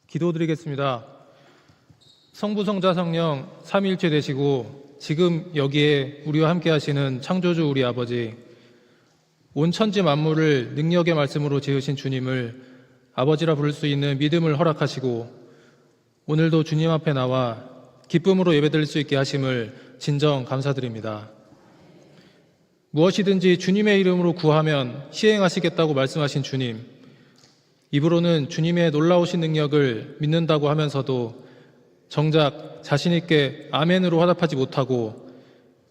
기도드리겠습니다. 성부, 성자, 성령 삼위일체 되시고 지금 여기에 우리와 함께 하시는 창조주 우리 아버지, 온 천지 만물을 능력의 말씀으로 지으신 주님을 아버지라 부를 수 있는 믿음을 허락하시고 오늘도 주님 앞에 나와 기쁨으로 예배드릴 수 있게 하심을 진정 감사드립니다. 무엇이든지 주님의 이름으로 구하면 시행하시겠다고 말씀하신 주님, 입으로는 주님의 놀라우신 능력을 믿는다고 하면서도 정작 자신 있게 아멘으로 화답하지 못하고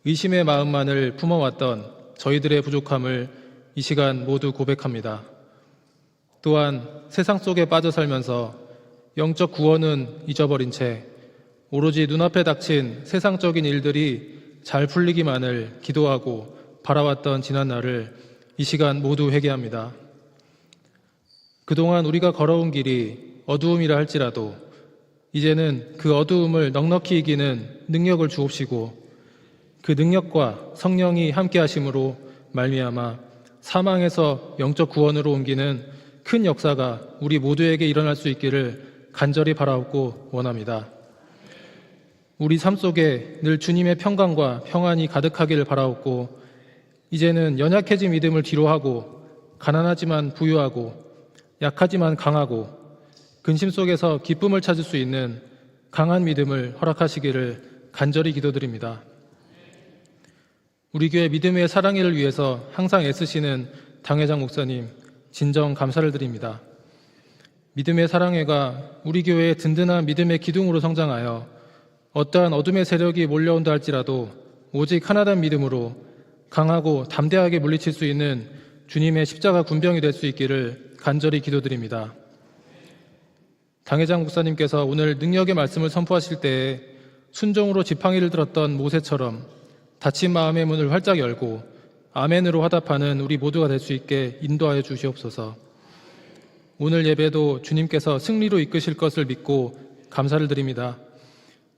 의심의 마음만을 품어왔던 저희들의 부족함을 이 시간 모두 고백합니다. 또한 세상 속에 빠져 살면서 영적 구원은 잊어버린 채 오로지 눈앞에 닥친 세상적인 일들이 잘 풀리기만을 기도하고 바라왔던 지난 날을 이 시간 모두 회개합니다. 그동안 우리가 걸어온 길이 어두움이라 할지라도 이제는 그 어두움을 넉넉히 이기는 능력을 주옵시고 그 능력과 성령이 함께 하심으로 말미암아 사망에서 영적 구원으로 옮기는 큰 역사가 우리 모두에게 일어날 수 있기를 간절히 바라옵고 원합니다. 우리 삶 속에 늘 주님의 평강과 평안이 가득하기를 바라옵고 이제는 연약해진 믿음을 뒤로하고 가난하지만 부유하고 약하지만 강하고 근심 속에서 기쁨을 찾을 수 있는 강한 믿음을 허락하시기를 간절히 기도드립니다. 우리 교회 믿음의 사랑회를 위해서 항상 애쓰시는 당회장 목사님 진정 감사를 드립니다. 믿음의 사랑회가 우리 교회의 든든한 믿음의 기둥으로 성장하여 어떠한 어둠의 세력이 몰려온다 할지라도 오직 하나된 믿음으로 강하고 담대하게 물리칠 수 있는 주님의 십자가 군병이 될 수 있기를 간절히 기도드립니다. 당회장 목사님께서 오늘 능력의 말씀을 선포하실 때에 순종으로 지팡이를 들었던 모세처럼 닫힌 마음의 문을 활짝 열고 아멘으로 화답하는 우리 모두가 될 수 있게 인도하여 주시옵소서. 오늘 예배도 주님께서 승리로 이끄실 것을 믿고 감사를 드립니다.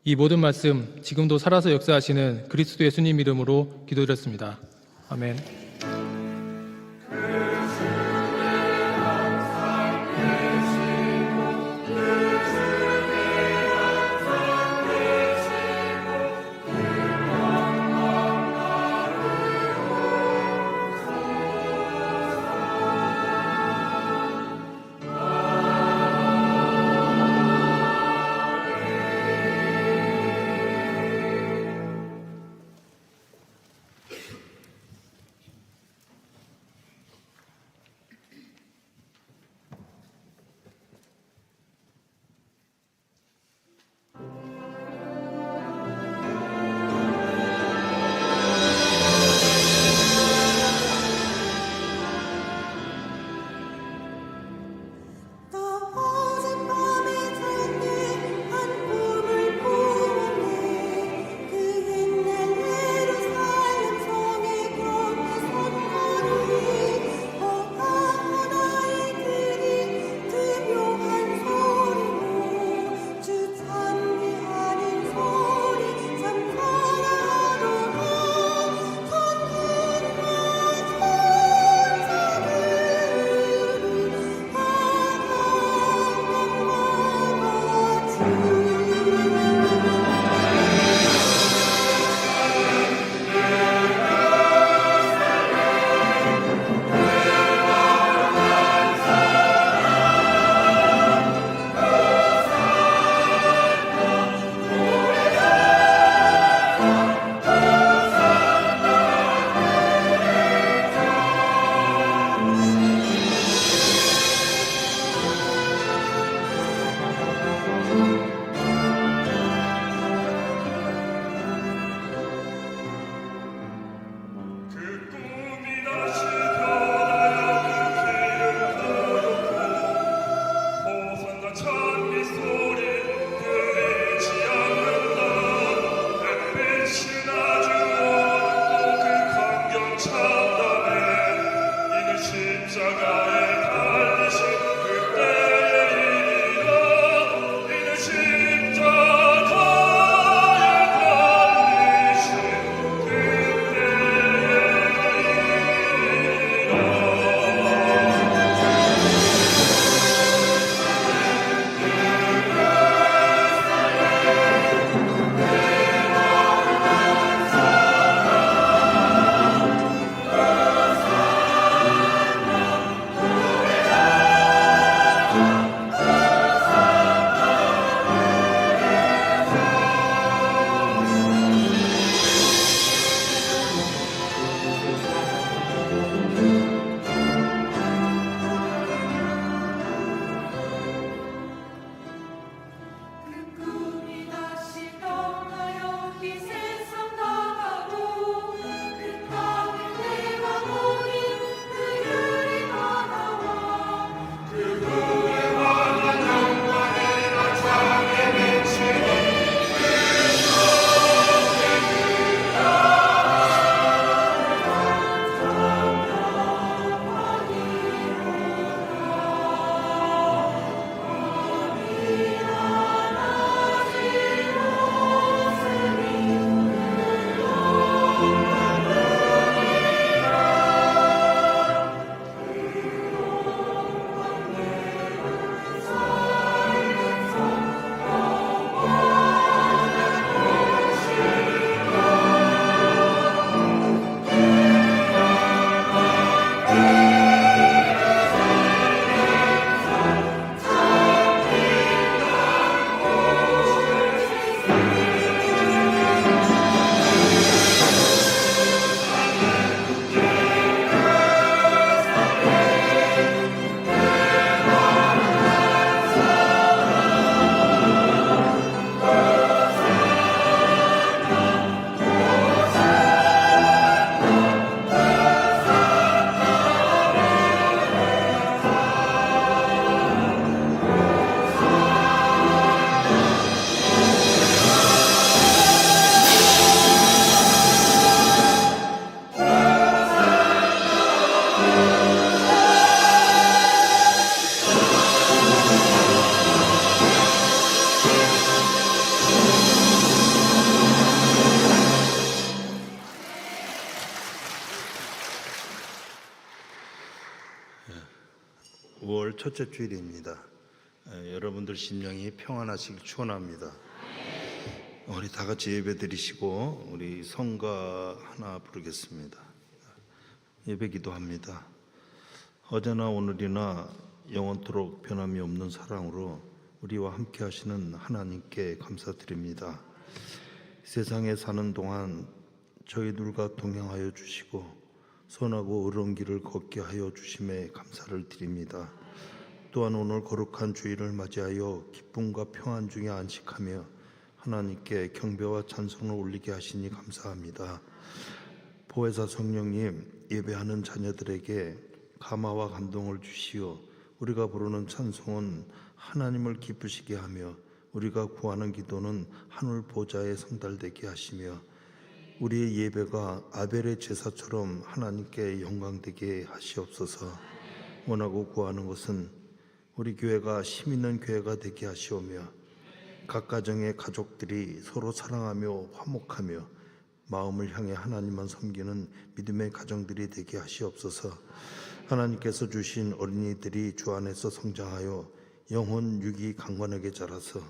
이 모든 말씀 지금도 살아서 역사하시는 그리스도 예수님 이름으로 기도드렸습니다. 아멘. 5월 첫째 주일입니다. 여러분들 심령이 평안하시길 축원합니다. 우리 다 같이 예배드리시고 우리 성가 하나 부르겠습니다. 예배 기도합니다. 어제나 오늘이나 영원토록 변함이 없는 사랑으로 우리와 함께 하시는 하나님께 감사드립니다. 세상에 사는 동안 저희들과 동행하여 주시고 선하고 의로운 길을 걷게 하여 주심에 감사를 드립니다. 또한 오늘 거룩한 주일을 맞이하여 기쁨과 평안 중에 안식하며 하나님께 경배와 찬송을 올리게 하시니 감사합니다. 보혜사 성령님, 예배하는 자녀들에게 감화와 감동을 주시어 우리가 부르는 찬송은 하나님을 기쁘시게 하며 우리가 구하는 기도는 하늘 보좌에 성달되게 하시며 우리의 예배가 아벨의 제사처럼 하나님께 영광되게 하시옵소서. 원하고 구하는 것은 우리 교회가 힘있는 교회가 되게 하시오며 각 가정의 가족들이 서로 사랑하며 화목하며 마음을 향해 하나님만 섬기는 믿음의 가정들이 되게 하시옵소서. 하나님께서 주신 어린이들이 주 안에서 성장하여 영혼 육이 강건하게 자라서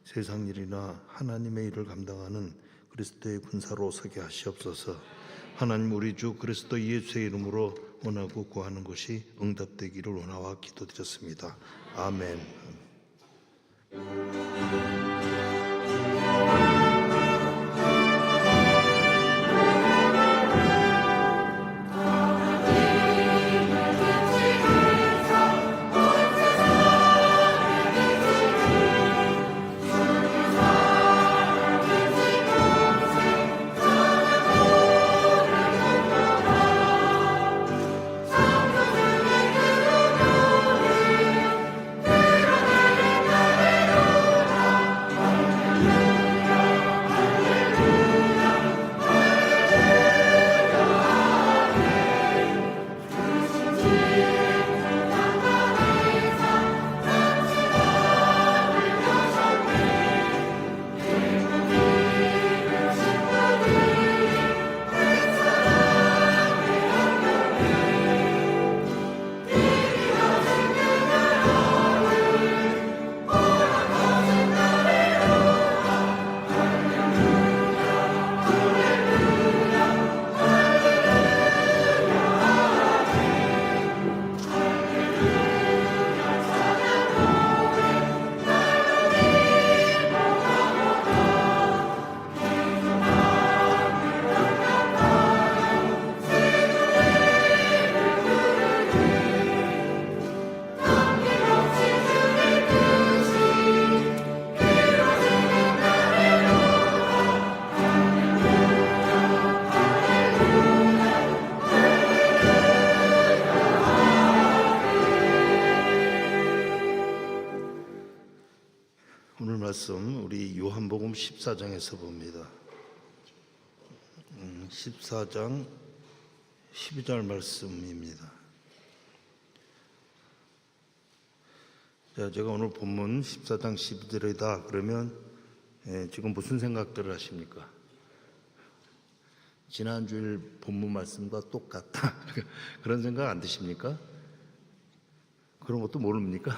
세상 일이나 하나님의 일을 감당하는 그리스도의 군사로 서게 하시옵소서. 하나님, 우리 주 그리스도 예수의 이름으로 원하고 구하는 것이 응답되기를 원하와 기도드렸습니다. 아멘. 오늘 말씀 우리 요한복음 14장에서 봅니다. 14장 12절 말씀입니다. 자, 제가 오늘 본문 14장 12절이다 그러면 지금 무슨 생각들을 하십니까? 지난주일 본문 말씀과 똑같다 그런 생각 안 드십니까? 그런 것도 모릅니까?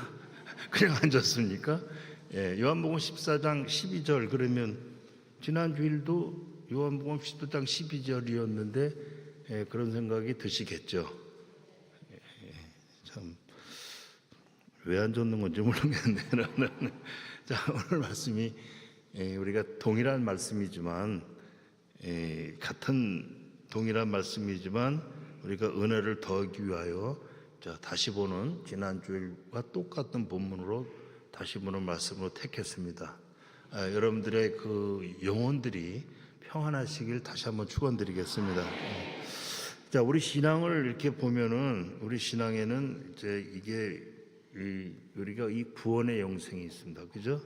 그냥 앉았습니까? 요한복음 14장 12절 그러면 지난주일도 요한복음 14장 12절이었는데 그런 생각이 드시겠죠. 참 왜 앉았는 건지 모르겠네요. 자, 오늘 말씀이 우리가 동일한 말씀이지만 같은 동일한 말씀이지만 우리가 은혜를 더하기 위하여 다시 보는 지난주일과 똑같은 본문으로 다시 보는 말씀으로 택했습니다. 여러분들의 그 영혼들이 평안하시길 다시 한번 축원드리겠습니다. 자, 우리 신앙을 이렇게 보면은 우리 신앙에는 이제 이게 우리가 이 구원의 영생이 있습니다. 그죠?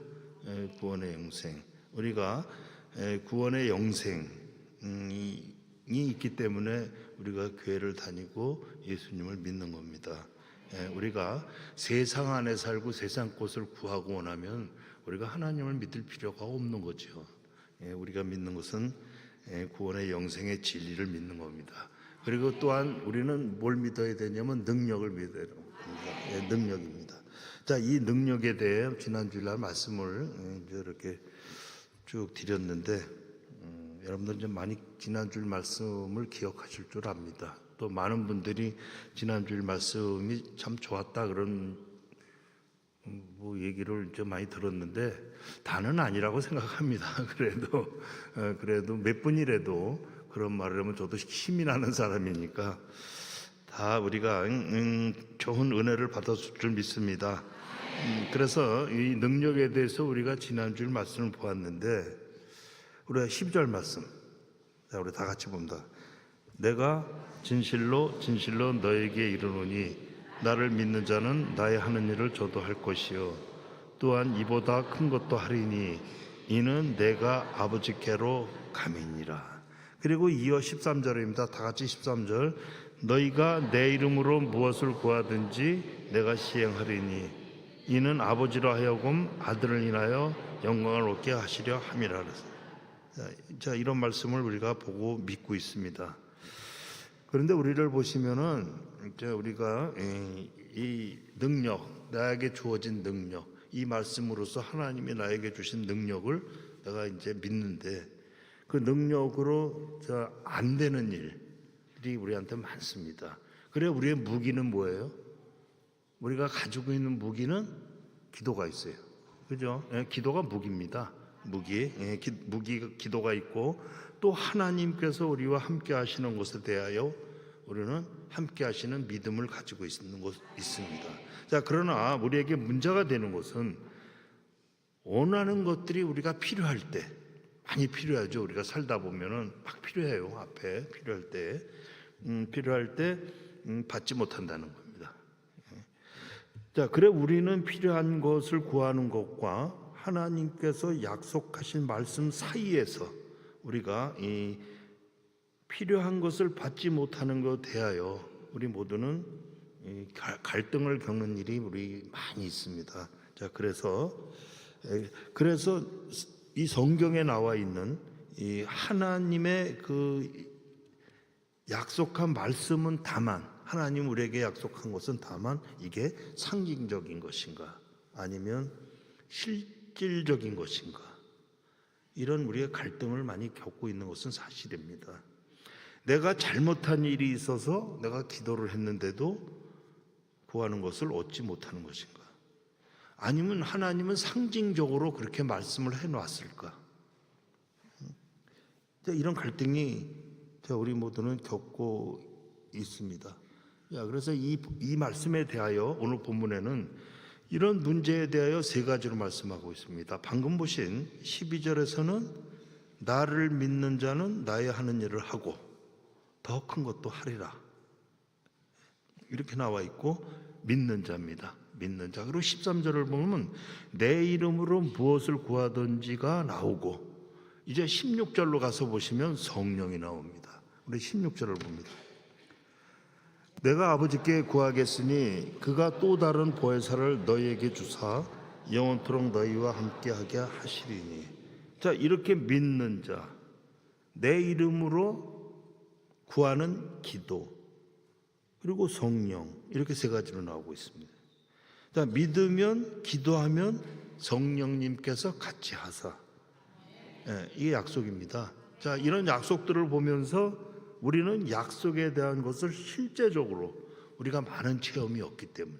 구원의 영생. 우리가 구원의 영생이 있기 때문에 우리가 교회를 다니고 예수님을 믿는 겁니다. 우리가 세상 안에 살고 세상 것을 구하고 원하면 우리가 하나님을 믿을 필요가 없는 거죠. 우리가 믿는 것은 구원의 영생의 진리를 믿는 겁니다. 그리고 또한 우리는 뭘 믿어야 되냐면 능력을 믿어야 됩니다. 능력입니다. 자, 이 능력에 대해 지난주일날 말씀을 이제 이렇게 쭉 드렸는데 여러분들 좀 많이 지난주일 말씀을 기억하실 줄 압니다. 또 많은 분들이 지난주일 말씀이 참 좋았다 그런 뭐 얘기를 좀 많이 들었는데 다는 아니라고 생각합니다. 그래도 몇 분이라도 그런 말을 하면 저도 힘이 나는 사람이니까 다 우리가 좋은 은혜를 받았을 줄 믿습니다. 그래서 이 능력에 대해서 우리가 지난주일 말씀을 보았는데 우리가 12절 말씀, 자, 우리 다 같이 봅니다. 내가 진실로 너에게 이르노니 나를 믿는 자는 나의 하는 일을 저도 할 것이요 또한 이보다 큰 것도 하리니 이는 내가 아버지께로 감이니라. 그리고 이어 13절입니다. 다 같이 13절. 너희가 내 이름으로 무엇을 구하든지 내가 시행하리니 이는 아버지로 하여금 아들을 인하여 영광을 얻게 하시려 함이라. 자, 이런 말씀을 우리가 보고 믿고 있습니다. 그런데 우리를 보시면은 이제 우리가 이 능력, 나에게 주어진 능력, 이 말씀으로서 하나님이 나에게 주신 능력을 내가 이제 믿는데 그 능력으로 안 되는 일이 우리한테 많습니다. 그래 우리의 무기는 뭐예요? 우리가 가지고 있는 무기는 기도가 있어요. 그죠? 기도가 무기입니다. 기도가 있고 또 하나님께서 우리와 함께 하시는 것에 대하여 우리는 함께 하시는 믿음을 가지고 있습니다. 자, 그러나 우리에게 문제가 되는 것은 원하는 것들이 우리가 필요할 때 많이 필요하죠. 우리가 살다 보면은 막 필요해요. 앞에 필요할 때 받지 못한다는 겁니다. 자, 그래 우리는 필요한 것을 구하는 것과 하나님께서 약속하신 말씀 사이에서 우리가 이 필요한 것을 받지 못하는 것에 대하여 우리 모두는 갈등을 겪는 일이 우리 많이 있습니다. 자, 그래서 이 성경에 나와 있는 이 하나님의 그 약속한 말씀은 다만 하나님 우리에게 약속한 것은 다만 이게 상징적인 것인가 아니면 실질적인 것인가 이런 우리의 갈등을 많이 겪고 있는 것은 사실입니다. 내가 잘못한 일이 있어서 내가 기도를 했는데도 구하는 것을 얻지 못하는 것인가 아니면 하나님은 상징적으로 그렇게 말씀을 해놨을까? 이런 갈등이 우리 모두는 겪고 있습니다. 그래서 이 말씀에 대하여 오늘 본문에는 이런 문제에 대하여 세 가지로 말씀하고 있습니다. 방금 보신 12절에서는 나를 믿는 자는 나의 하는 일을 하고 더 큰 것도 하리라 이렇게 나와 있고 믿는 자입니다. 믿는 자. 그리고 13절을 보면 내 이름으로 무엇을 구하든지가 나오고 이제 16절로 가서 보시면 성령이 나옵니다. 우리 16절을 봅니다. 내가 아버지께 구하겠으니 그가 또 다른 보혜사를 너희에게 주사 영원토록 너희와 함께하게 하시리니. 자, 이렇게 믿는 자, 내 이름으로 구하는 기도 그리고 성령 이렇게 세 가지로 나오고 있습니다. 자, 믿으면 기도하면 성령님께서 같이 하사. 이게 약속입니다. 자, 이런 약속들을 보면서 우리는 약속에 대한 것을 실제적으로 우리가 많은 체험이 없기 때문에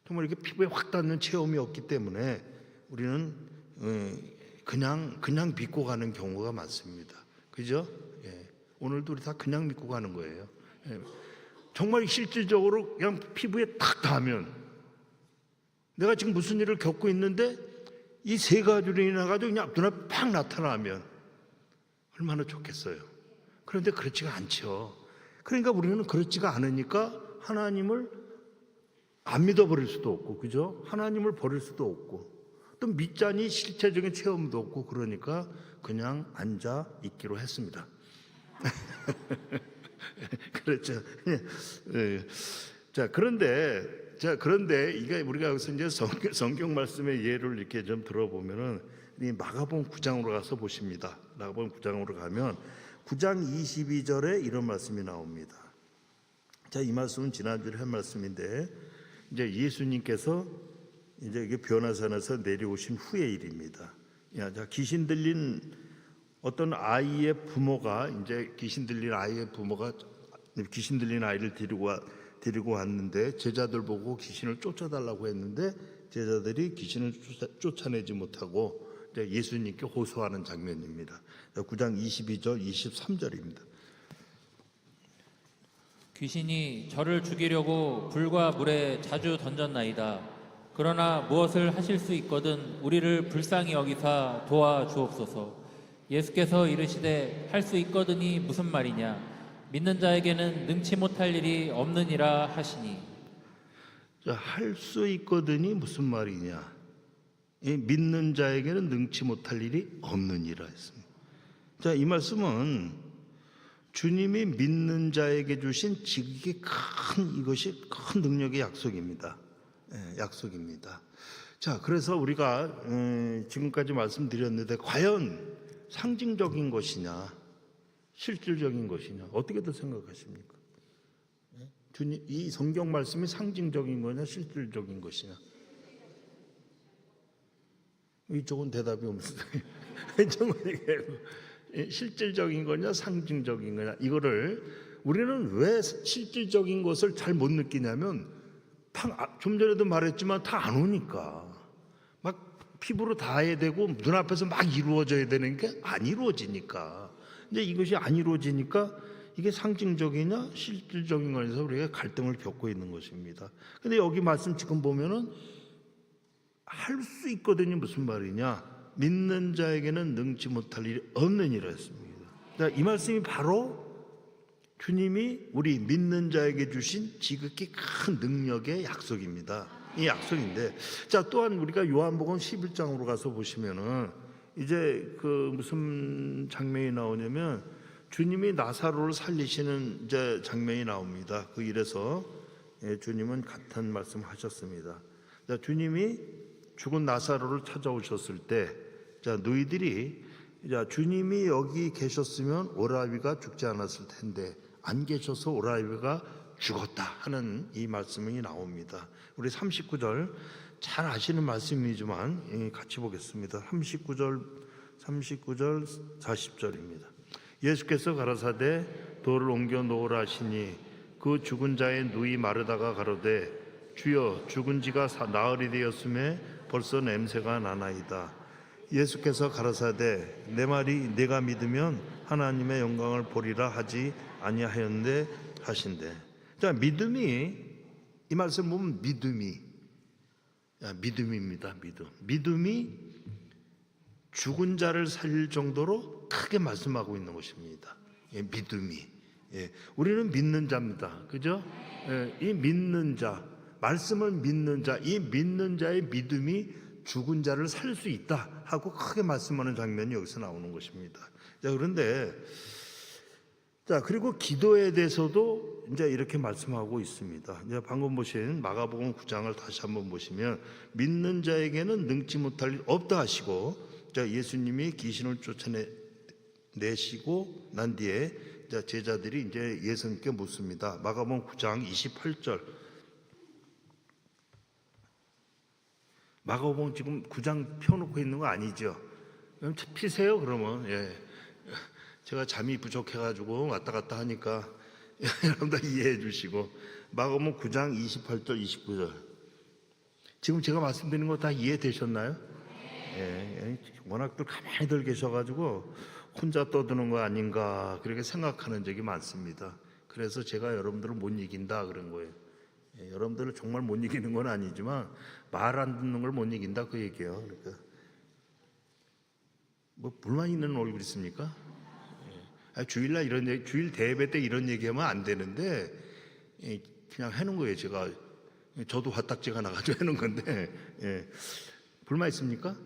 정말 이렇게 피부에 확 닿는 체험이 없기 때문에 우리는 그냥 믿고 가는 경우가 많습니다. 그죠? 오늘도 우리 다 그냥 믿고 가는 거예요. 정말 실질적으로 그냥 피부에 탁 닿으면 내가 지금 무슨 일을 겪고 있는데 이 세 가지로 인해 가지고 그냥 앞눈에 팍 나타나면 얼마나 좋겠어요. 그런데 그렇지가 않죠. 그러니까 우리는 그렇지가 않으니까 하나님을 안 믿어버릴 수도 없고, 그죠? 하나님을 버릴 수도 없고, 또 믿자니 실체적인 체험도 없고, 그러니까 그냥 앉아 있기로 했습니다. 그렇죠. 그런데 이게 우리가 여기서 이제 성경 말씀의 예를 이렇게 좀 들어보면은 이 마가복음 9장으로 가서 보십니다. 마가복음 9장으로 가면 9장 22절에 이런 말씀이 나옵니다. 자, 이 말씀은 지난주에 한 말씀인데 이제 예수님께서 이제 이게 변화산에서 내려오신 후의 일입니다. 자, 귀신 들린 어떤 아이의 부모가 이제 귀신 들린 아이를 데리고 왔는데 제자들 보고 귀신을 쫓아달라고 했는데 제자들이 귀신을 쫓아내지 못하고 이제 예수님께 호소하는 장면입니다. 9장 22절 23절입니다. 귀신이 저를 죽이려고 불과 물에 자주 던졌나이다. 그러나 무엇을 하실 수 있거든 우리를 불쌍히 여기사 도와주옵소서. 예수께서 이르시되 할 수 있거든이 무슨 말이냐? 믿는 자에게는 능치 못할 일이 없느니라 하시니. 할 수 있거든이 무슨 말이냐? 믿는 자에게는 능치 못할 일이 없느니라 했습니다. 자, 이 말씀은 주님이 믿는 자에게 주신 지극히 이것이 큰 능력의 약속입니다. 약속입니다. 자, 그래서 우리가 지금까지 말씀드렸는데 과연 상징적인 것이냐, 실질적인 것이냐, 어떻게들 생각하십니까? 주님, 이 성경 말씀이 상징적인 거냐, 실질적인 것이냐? 이쪽은 대답이 없어요. 실질적인 거냐, 상징적인 거냐? 이거를 우리는 왜 실질적인 것을 잘 못 느끼냐면 좀 전에도 말했지만 다 안 오니까 막 피부로 닿아야 되고 눈앞에서 막 이루어져야 되는 게 안 이루어지니까 이제 이것이 안 이루어지니까 이게 상징적이냐 실질적인 거에서 우리가 갈등을 겪고 있는 것입니다. 근데 여기 말씀 지금 보면은 할 수 있거든요. 무슨 말이냐? 믿는 자에게는 능치 못할 일이 없는 이라 했습니다. 이 말씀이 바로 주님이 우리 믿는 자에게 주신 지극히 큰 능력의 약속입니다. 이 약속인데, 자, 또한 우리가 요한복음 11장으로 가서 보시면은 이제 그 무슨 장면이 나오냐면 주님이 나사로를 살리시는 이제 장면이 나옵니다. 그 일에서 주님은 같은 말씀하셨습니다. 자, 주님이 죽은 나사로를 찾아오셨을 때, 자, 너희들이 자, 주님이 여기 계셨으면 오라비가 죽지 않았을 텐데 안 계셔서 오라비가 죽었다 하는 이 말씀이 나옵니다. 우리 39절 잘 아시는 말씀이지만 같이 보겠습니다. 39절 40절입니다. 예수께서 가라사대 돌을 옮겨 놓으라 하시니 그 죽은 자의 누이 마르다가 가로되 주여 죽은 지가 나흘이 되었음에 벌써 냄새가 나나이다. 예수께서 가라사대 내 말이 내가 믿으면 하나님의 영광을 보리라 하지 아니하였는데 하신대. 자, 믿음이 이 말씀 보면 믿음입니다. 믿음이 죽은 자를 살릴 정도로 크게 말씀하고 있는 것입니다. 믿음이. 우리는 믿는 자입니다. 그죠? 이 믿는 자, 말씀을 믿는 자, 이 믿는 자의 믿음이 죽은 자를 살릴 수 있다 하고 크게 말씀하는 장면이 여기서 나오는 것입니다. 자, 그런데 자, 그리고 기도에 대해서도 이제 이렇게 말씀하고 있습니다. 이제 방금 보신 마가복음 9장을 다시 한번 보시면 믿는 자에게는 능치 못할 일 없다 하시고, 자, 예수님이 귀신을 쫓아내시고 난 뒤에 자, 제자들이 이제 예수님께 묻습니다. 마가복음 9장 28절. 마가복음 지금 9장 펴놓고 있는 거 아니죠? 그럼 피세요 그러면. 제가 잠이 부족해가지고 왔다 갔다 하니까 여러분들 이해해 주시고, 마가복음 9장 28절 29절 지금 제가 말씀드리는 거 다 이해되셨나요? 워낙들 가만히들 계셔가지고 혼자 떠드는 거 아닌가 그렇게 생각하는 적이 많습니다. 그래서 제가 여러분들을 못 이긴다 그런 거예요. 여러분들을 정말 못 이기는 건 아니지만 말 안 듣는 걸 못 이긴다 그 얘기예요. 그러니까 뭐 불만 있는 얼굴 있습니까? 주일날 이런 얘기, 주일 대예배 때 이런 얘기하면 안 되는데 그냥 해놓은 거예요. 제가 저도 화딱지가 나가지고 해놓은 건데 불만 있습니까?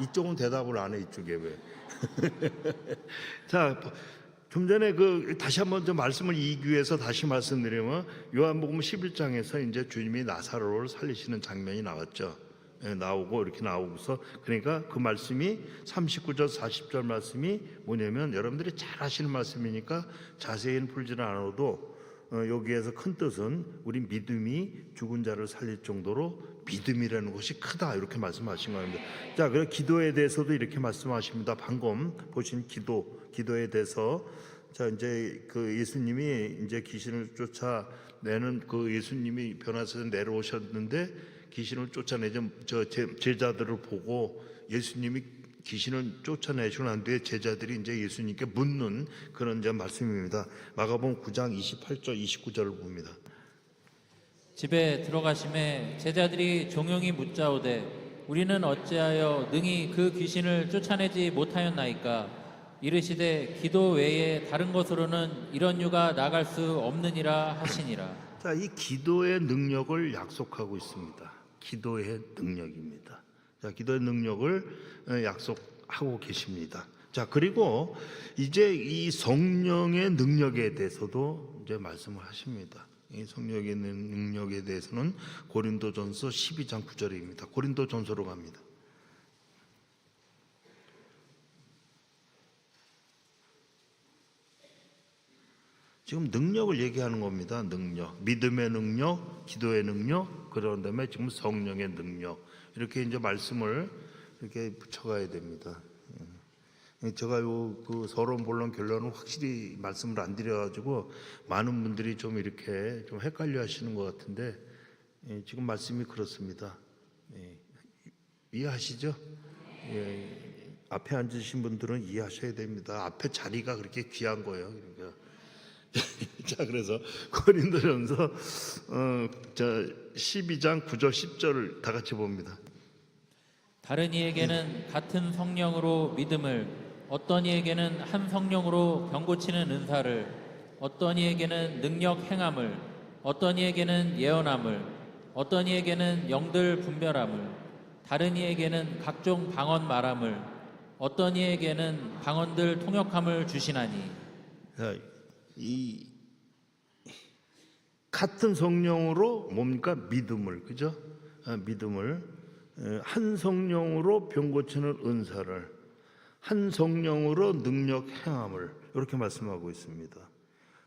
이쪽은 대답을 안 해. 이쪽에 왜? 자, 좀 전에 다시 한번 좀 말씀을 이기 위해서 다시 말씀드리면 요한복음 11장에서 이제 주님이 나사로를 살리시는 장면이 나왔죠. 나오고 이렇게 나오고서, 그러니까 그 말씀이 39절 40절 말씀이 뭐냐면 여러분들이 잘 아시는 말씀이니까 자세히는 풀지는 않아도 여기에서 큰 뜻은 우리 믿음이 죽은 자를 살릴 정도로 믿음이라는 것이 크다 이렇게 말씀하신 겁니다. 자, 그리고 기도에 대해서도 이렇게 말씀하십니다. 방금 보신 기도에 대해서 자 이제 그 예수님이 이제 귀신을 쫓아내는 그 예수님이 변화에서 내려오셨는데 귀신을 쫓아내죠. 저 제자들을 보고 예수님이 귀신을 쫓아내시고 난 뒤에 제자들이 이제 예수님께 묻는 그런 이제 말씀입니다. 마가복음 9장 28절 29절을 봅니다. 집에 들어가심에 제자들이 종용이 묻자오되 우리는 어찌하여 능히 그 귀신을 쫓아내지 못하였나이까? 이르시되 기도 외에 다른 것으로는 이런 유가 나갈 수 없느니라 하시니라. 자, 이 기도의 능력을 약속하고 있습니다. 기도의 능력입니다. 자, 기도의 능력을 약속하고 계십니다. 자, 그리고 이제 이 성령의 능력에 대해서도 이제 말씀을 하십니다. 이 성령의 능력에 대해서는 고린도전서 12장 9절입니다. 고린도전서로 갑니다. 지금 능력을 얘기하는 겁니다. 능력, 믿음의 능력, 기도의 능력, 그런 다음에 지금 성령의 능력 이렇게 이제 말씀을 이렇게 붙여가야 됩니다. 제가 그 서론 본론 결론은 확실히 말씀을 안 드려가지고 많은 분들이 좀 이렇게 좀 헷갈려하시는 것 같은데 지금 말씀이 그렇습니다. 이해하시죠? 앞에 앉으신 분들은 이해하셔야 됩니다. 앞에 자리가 그렇게 귀한 거예요. 그러니까. 자, 그래서 고린도전서 12장 9절 10절을 다 같이 봅니다. 다른 이에게는 같은 성령으로 믿음을, 어떤 이에게는 한 성령으로 병 고치는 은사를, 어떤 이에게는 능력 행함을, 어떤 이에게는 예언함을, 어떤 이에게는 영들 분별함을, 다른 이에게는 각종 방언 말함을, 어떤 이에게는 방언들 통역함을 주시나니. 자, 이 같은 성령으로 뭡니까? 믿음을, 그죠? 믿음을 한 성령으로 병 고치는 은사를, 한 성령으로 능력 행함을 이렇게 말씀하고 있습니다.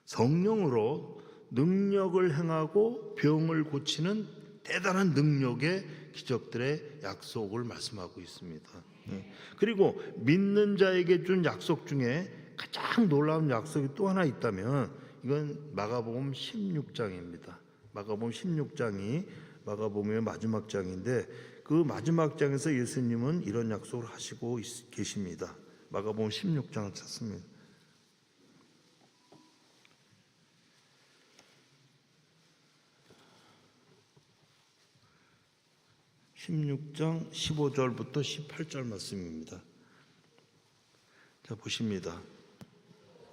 성령으로 능력을 행하고 병을 고치는 대단한 능력의 기적들의 약속을 말씀하고 있습니다. 그리고 믿는 자에게 준 약속 중에 가장 놀라운 약속이 또 하나 있다면 이건 마가복음 16장입니다. 마가복음 16장이 마가복음의 마지막 장인데 그 마지막 장에서 예수님은 이런 약속을 하시고 계십니다. 마가복음 16장을 찾습니다. 16장 15절부터 18절 말씀입니다. 자, 보십니다.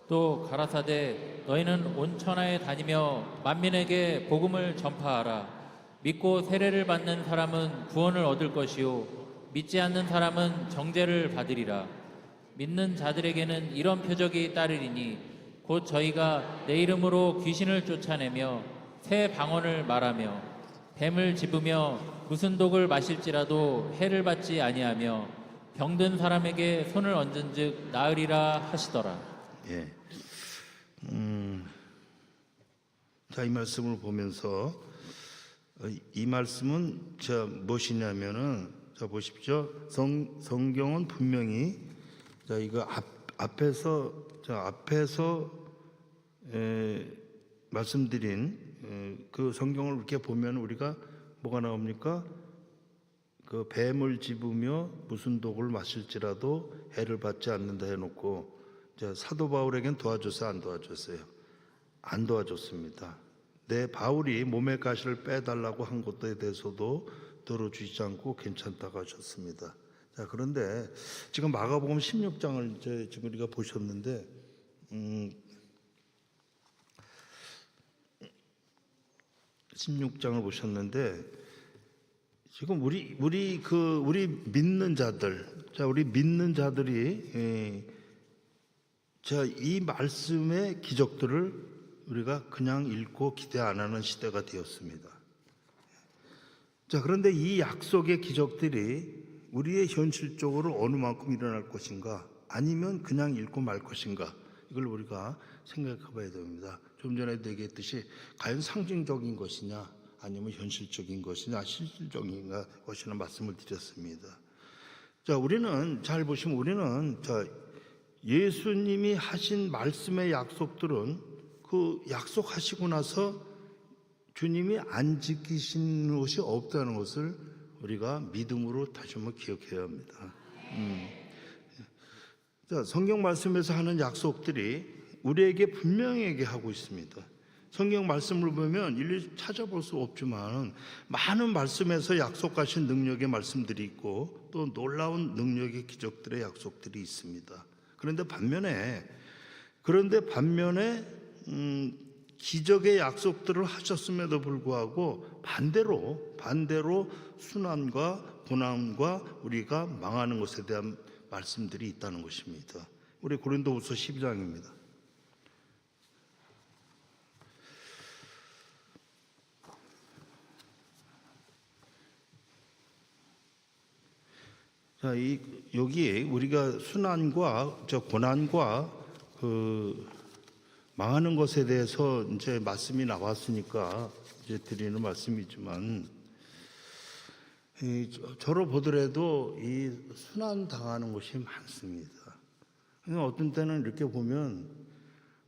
또 가라사대 너희는 온 천하에 다니며 만민에게 복음을 전파하라. 믿고 세례를 받는 사람은 구원을 얻을 것이요 믿지 않는 사람은 정죄를 받으리라. 믿는 자들에게는 이런 표적이 따르리니 곧 저희가 내 이름으로 귀신을 쫓아내며 새 방언을 말하며 뱀을 집으며 무슨 독을 마실지라도 해를 받지 아니하며 병든 사람에게 손을 얹은즉 나으리라 하시더라. 예. 자, 이 말씀을 보면서 이 말씀은 무엇이냐면은 자 보십시오. 성경은 분명히 자 이거 앞에서 말씀드린 그 성경을 이렇게 보면 우리가 뭐가 나옵니까? 그 뱀을 집으며 무슨 독을 마실지라도 해를 받지 않는다 해놓고 자, 사도 바울에겐 도와줬어요? 안 도와줬어요? 안 도와줬습니다. 내 바울이 몸의 가시를 빼달라고 한 것에 대해서도 들어주지 않고 괜찮다고 하셨습니다. 자, 그런데 지금 마가복음 16장을 이제 지금 우리가 보셨는데 16장을 보셨는데 지금 우리 믿는 자들, 자 우리 믿는 자들이 자 이 말씀의 기적들을 우리가 그냥 읽고 기대 안 하는 시대가 되었습니다. 자 그런데 이 약속의 기적들이 우리의 현실적으로 어느 만큼 일어날 것인가, 아니면 그냥 읽고 말 것인가, 이걸 우리가 생각해 봐야 됩니다. 좀 전에도 얘기했듯이 과연 상징적인 것이냐 아니면 현실적인 것이냐 실질적인 것이냐 말씀을 드렸습니다. 자, 우리는 잘 보시면 우리는 예수님이 하신 말씀의 약속들은 그 약속하시고 나서 주님이 안 지키신 것이 없다는 것을 우리가 믿음으로 다시 한번 기억해야 합니다. 자, 성경 말씀에서 하는 약속들이 우리에게 분명히 얘기하고 있습니다. 성경 말씀을 보면 일일이 찾아볼 수 없지만 많은 말씀에서 약속하신 능력의 말씀들이 있고 또 놀라운 능력의 기적들의 약속들이 있습니다. 그런데 반면에 기적의 약속들을 하셨음에도 불구하고 반대로 순환과 고난과 우리가 망하는 것에 대한 말씀들이 있다는 것입니다. 우리 고린도후서 12장입니다. 자, 여기에 우리가 순환과 고난과 망하는 것에 대해서 이제 말씀이 나왔으니까 이제 드리는 말씀이지만 저로 보더라도 이 순환 당하는 것이 많습니다. 어떤 때는 이렇게 보면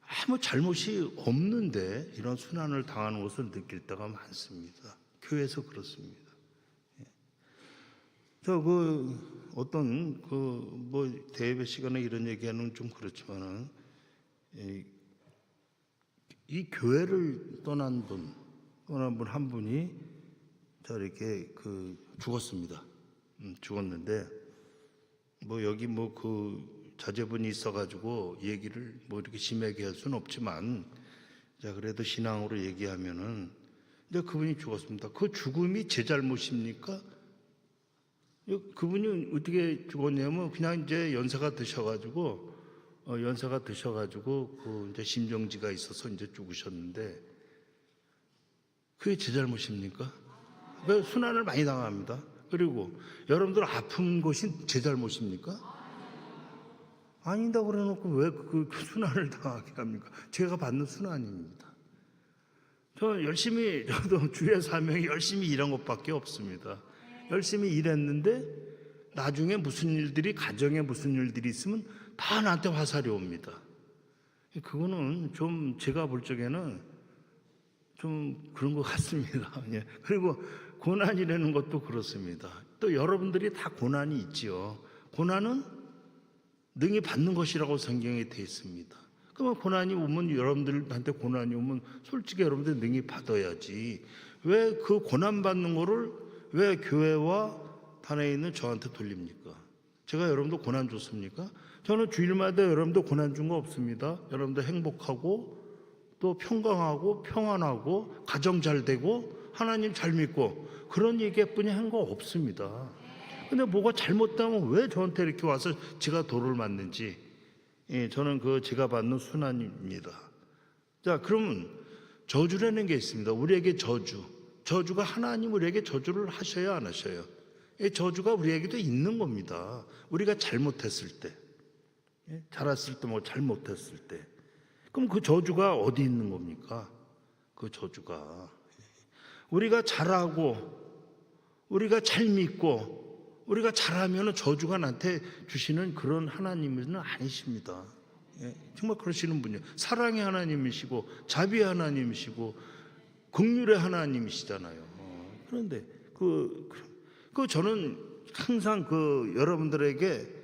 아무 잘못이 없는데 이런 순환을 당하는 것을 느낄 때가 많습니다. 교회에서 그렇습니다. 어떤 대예배 시간에 이런 얘기하는 좀 그렇지만은 이 교회를 떠난 분 한 분이 이렇게 죽었습니다. 죽었는데 여기 자제분이 있어가지고 얘기를 이렇게 심하게 할 수는 없지만 그래도 신앙으로 얘기하면은 이제 그분이 죽었습니다. 그 죽음이 제 잘못입니까? 그분이 어떻게 죽었냐면 그냥 이제 연세가 드셔가지고 이제 심정지가 있어서 이제 죽으셨는데 그게 제 잘못입니까? 왜 순환을 많이 당합니다. 그리고 여러분들 아픈 것이 제 잘못입니까? 아니다 그래놓고 왜 그 순환을 당하게 합니까? 제가 받는 순환입니다. 저도 주의 사명이 열심히 일한 것밖에 없습니다. 열심히 일했는데 나중에 가정에 무슨 일들이 있으면 다 나한테 화살이 옵니다. 그거는 좀 제가 볼 적에는 좀 그런 것 같습니다. 그리고 고난이라는 것도 그렇습니다. 또 여러분들이 다 고난이 있지요. 고난은 능히 받는 것이라고 성경에 되어 있습니다. 그러면 고난이 오면 여러분들한테 고난이 오면 솔직히 여러분들 능히 받아야지. 왜 그 고난 받는 거를 왜 교회와 단에 있는 저한테 돌립니까? 제가 여러분들 고난 줬습니까? 저는 주일마다 여러분들 고난 준 거 없습니다. 여러분들 행복하고 또 평강하고 평안하고 가정 잘 되고 하나님 잘 믿고 그런 얘기뿐이 한 거 없습니다. 근데 뭐가 잘못되면 왜 저한테 이렇게 와서 제가 돌을 맞는지 저는 제가 받는 순환입니다. 자, 그러면 저주라는 게 있습니다. 우리에게 저주가 하나님 우리에게 저주를 하셔야 안 하셔요? 이 저주가 우리에게도 있는 겁니다. 우리가 잘못했을 때, 잘했을 때 잘못했을 때. 그럼 그 저주가 어디 있는 겁니까? 그 저주가 우리가 잘하고 우리가 잘 믿고 우리가 잘하면 저주가 나한테 주시는 그런 하나님은 아니십니다. 정말 그러시는 분이에요. 사랑의 하나님이시고 자비의 하나님이시고 긍휼의 하나님이시잖아요. 그런데 저는 항상 여러분들에게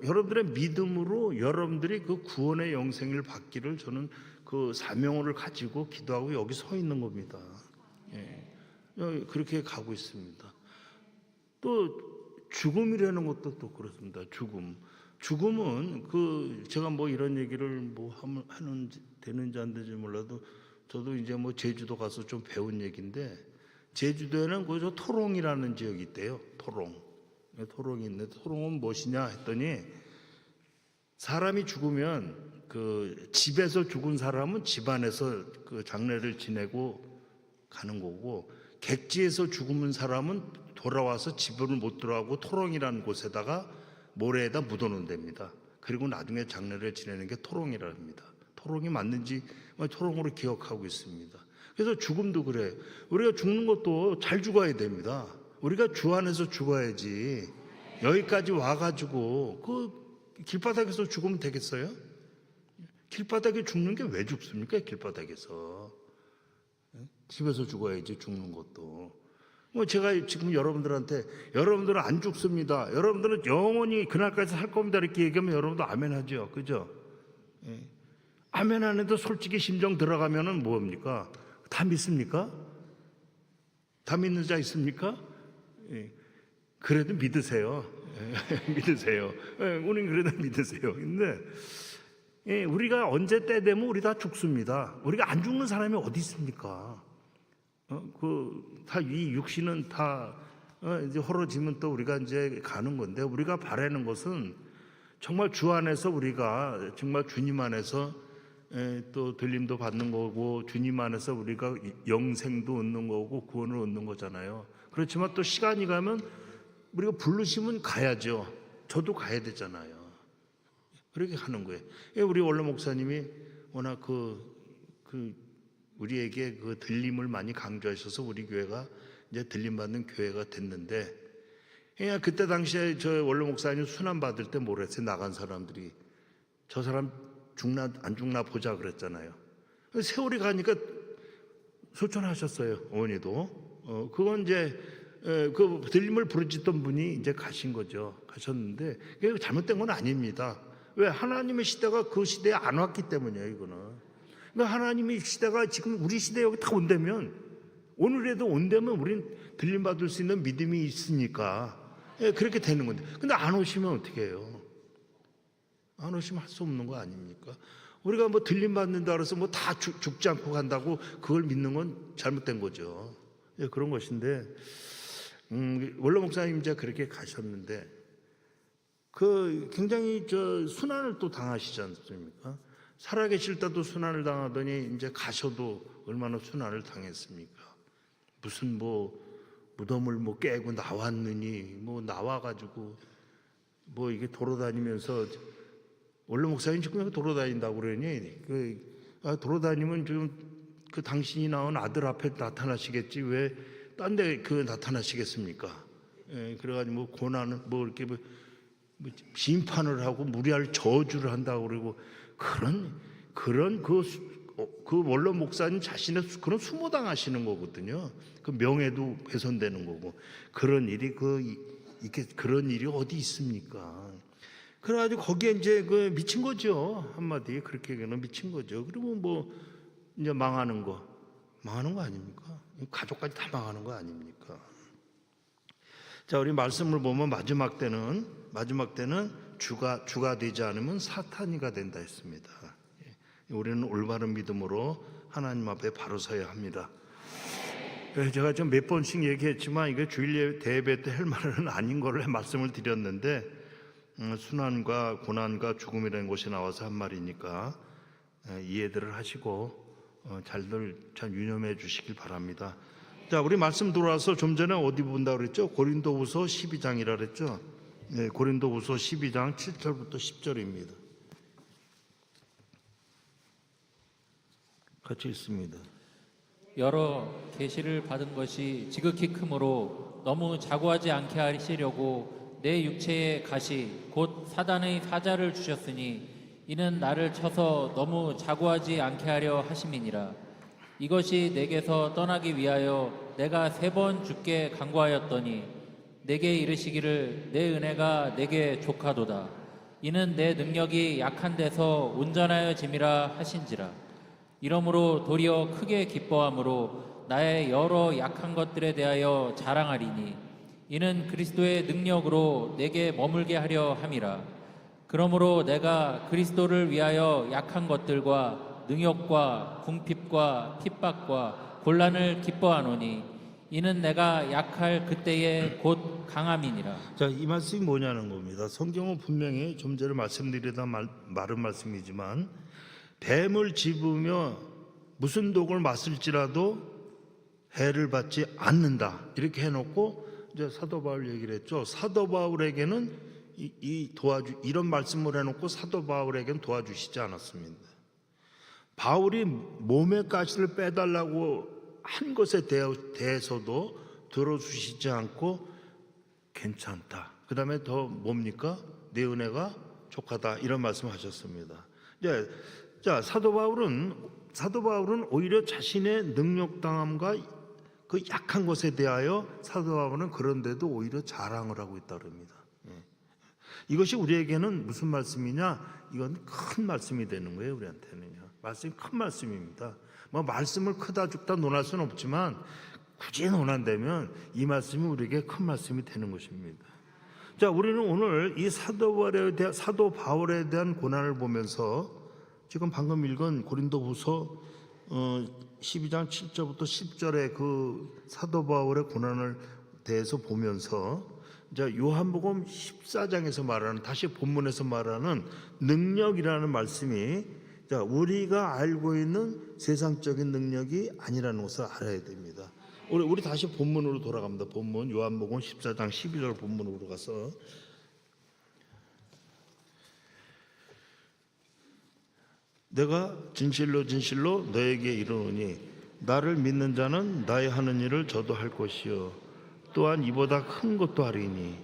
여러분들의 믿음으로 여러분들이 그 구원의 영생을 받기를 저는 그 사명을 가지고 기도하고 여기 서 있는 겁니다. 그렇게 가고 있습니다. 또 죽음이라는 것도 또 그렇습니다. 죽음은 제가 이런 얘기를 하는 되는지 안 되는지 몰라도 저도 이제 제주도 가서 좀 배운 얘기인데 제주도에는 저 토롱이라는 지역이 있대요. 토롱이 있는데 토롱은 무엇이냐 했더니 사람이 죽으면 집에서 죽은 사람은 집안에서 장례를 지내고 가는 거고 객지에서 죽은 사람은 돌아와서 집을 못 들어가고 토롱이라는 곳에다가 모래에다 묻어놓는답니다. 그리고 나중에 장례를 지내는 게 토롱이라 합니다. 토롱이 맞는지 토롱으로 기억하고 있습니다. 그래서 죽음도 그래. 우리가 죽는 것도 잘 죽어야 됩니다. 우리가 주 안에서 죽어야지. 여기까지 와가지고 그 길바닥에서 죽으면 되겠어요? 길바닥에 죽는 게 왜 죽습니까? 길바닥에서. 집에서 죽어야지 죽는 것도. 제가 지금 여러분들한테 여러분들은 안 죽습니다. 여러분들은 영원히 그날까지 살 겁니다. 이렇게 얘기하면 여러분도 아멘 하죠. 그죠? 아멘 안 해도 솔직히 심정 들어가면은 뭡니까? 다 믿습니까? 다 믿는 자 있습니까? 그래도 믿으세요. 믿으세요. 우리는 그래도 믿으세요. 근데 우리가 언제 때 되면 우리 다 죽습니다. 우리가 안 죽는 사람이 어디 있습니까? 다 이 육신은 다 이제 헐어지면 또 우리가 이제 가는 건데, 우리가 바라는 것은 정말 주 안에서 우리가 정말 주님 안에서 또 들림도 받는 거고, 주님 안에서 우리가 영생도 얻는 거고 구원을 얻는 거잖아요. 그렇지만 또 시간이 가면 우리가 부르시면 가야죠. 저도 가야 되잖아요. 그렇게 하는 거예요. 우리 원로 목사님이 워낙 우리에게 그 들림을 많이 강조하셔서 우리 교회가 이제 들림 받는 교회가 됐는데, 그냥 그때 당시에 저 원로 목사님 순환 받을 때 뭐라 했어요? 나간 사람들이 저 사람 죽나 안 죽나 보자 그랬잖아요. 세월이 가니까 소천하셨어요. 어머니도. 그건 이제 그 들림을 부르짖던 분이 이제 가신 거죠. 가셨는데 그게 잘못된 건 아닙니다. 왜? 하나님의 시대가 그 시대에 안 왔기 때문이에요. 이거는. 그러니까 하나님의 시대가 지금 우리 시대에 여기 다 온다면, 오늘에도 온다면 우린 들림 받을 수 있는 믿음이 있으니까 그렇게 되는 건데, 근데 안 오시면 어떻게 해요? 안 오시면 할 수 없는 거 아닙니까? 우리가 뭐 들림 받는다 그래서 뭐 다 죽지 않고 간다고 그걸 믿는 건 잘못된 거죠. 그런 것인데, 원로 목사님 이제 그렇게 가셨는데 굉장히 순환을 또 당하시지 않습니까? 살아계실 때도 순환을 당하더니 이제 가셔도 얼마나 순환을 당했습니까? 무슨 무덤을 깨고 나왔느니 나와가지고 이게 돌아다니면서, 원래 목사님 지금 돌아다닌다고 그러니 돌아다니면 좀 당신이 낳은 아들 앞에 나타나시겠지 왜 딴 데 나타나시겠습니까? 그래가지고 고난을 이렇게 심판을 하고 무리할 저주를 한다고 그러고, 그런 원로 목사님 자신의 그런 수모당하시는 거거든요. 그 명예도 훼손되는 거고, 그런 일이 그런 일이 어디 있습니까? 그래가지고 거기에 이제 미친 거죠. 한마디 그렇게 얘기하면 미친 거죠. 그리고 이제 망하는 거 아닙니까? 가족까지 다 망하는 거 아닙니까? 자, 우리 말씀을 보면 마지막 때는 주가 되지 않으면 사탄이가 된다 했습니다. 우리는 올바른 믿음으로 하나님 앞에 바로 서야 합니다. 제가 좀 몇 번씩 얘기했지만 이게 주일 대예배 때 할 말은 아닌 거를 말씀을 드렸는데, 순환과 고난과 죽음이라는 것이 나와서 한 말이니까 이해들을 하시고 잘 유념해 주시길 바랍니다. 자, 우리 말씀 돌아와서 좀 전에 어디 본다고 그랬죠? 고린도후서 12장이라 그랬죠? 네, 고린도후서 12장 7절부터 10절입니다. 같이 읽습니다. 여러 계시를 받은 것이 지극히 크므로 너무 자고하지 않게 하시려고 내 육체의 가시 곧 사단의 사자를 주셨으니 이는 나를 쳐서 너무 자고하지 않게 하려 하심이니라. 이것이 내게서 떠나기 위하여 내가 3번 주께 간구하였더니 내게 이르시기를 내 은혜가 내게 족하도다. 이는 내 능력이 약한 데서 온전하여 짐이라 하신지라. 이러므로 도리어 크게 기뻐함으로 나의 여러 약한 것들에 대하여 자랑하리니 이는 그리스도의 능력으로 내게 머물게 하려 함이라. 그러므로 내가 그리스도를 위하여 약한 것들과 능욕과 궁핍과 핍박과 곤란을 기뻐하노니 이는 내가 약할 그때에 곧 강함이니라. 자, 이 말씀이 뭐냐는 겁니다. 성경은 분명히 좀 전에 말씀드리다 마른 말씀이지만, 뱀을 집으며 무슨 독을 마실지라도 해를 받지 않는다 이렇게 해놓고 이제 사도 바울 얘기를 했죠. 사도 바울에게는 이런 말씀을 해놓고 사도 바울에게는 도와주시지 않았습니다. 바울이 몸의 가시를 빼달라고 한 것에 대해서도 들어주시지 않고 괜찮다. 그 다음에 더 뭡니까? 내 은혜가 족하다. 이런 말씀하셨습니다. 자, 사도 바울은 오히려 자신의 능력당함과 그 약한 것에 대하여 사도 바울은 그런데도 오히려 자랑을 하고 있다 그럽니다. 이것이 우리에게는 무슨 말씀이냐? 이건 큰 말씀이 되는 거예요. 우리한테는요. 말씀이 큰 말씀입니다. 뭐 말씀을 크다 죽다 논할 수는 없지만 굳이 논한다면 이 말씀이 우리에게 큰 말씀이 되는 것입니다. 자, 우리는 오늘 이 사도 바울에 대한 고난을 보면서 지금 방금 읽은 고린도후서 12장 7절부터 10절의 그 사도 바울의 고난을 대해서 보면서 자, 요한복음 14장에서 말하는, 다시 본문에서 말하는 능력이라는 말씀이 자, 우리가 알고 있는 세상적인 능력이 아니라는 것을 알아야 됩니다. 우리 다시 본문으로 돌아갑니다. 본문 요한복음 14장 12절 본문으로 가서 내가 진실로 진실로 너에게 이르노니 나를 믿는 자는 나의 하는 일을 저도 할 것이요 또한 이보다 큰 것도 하리니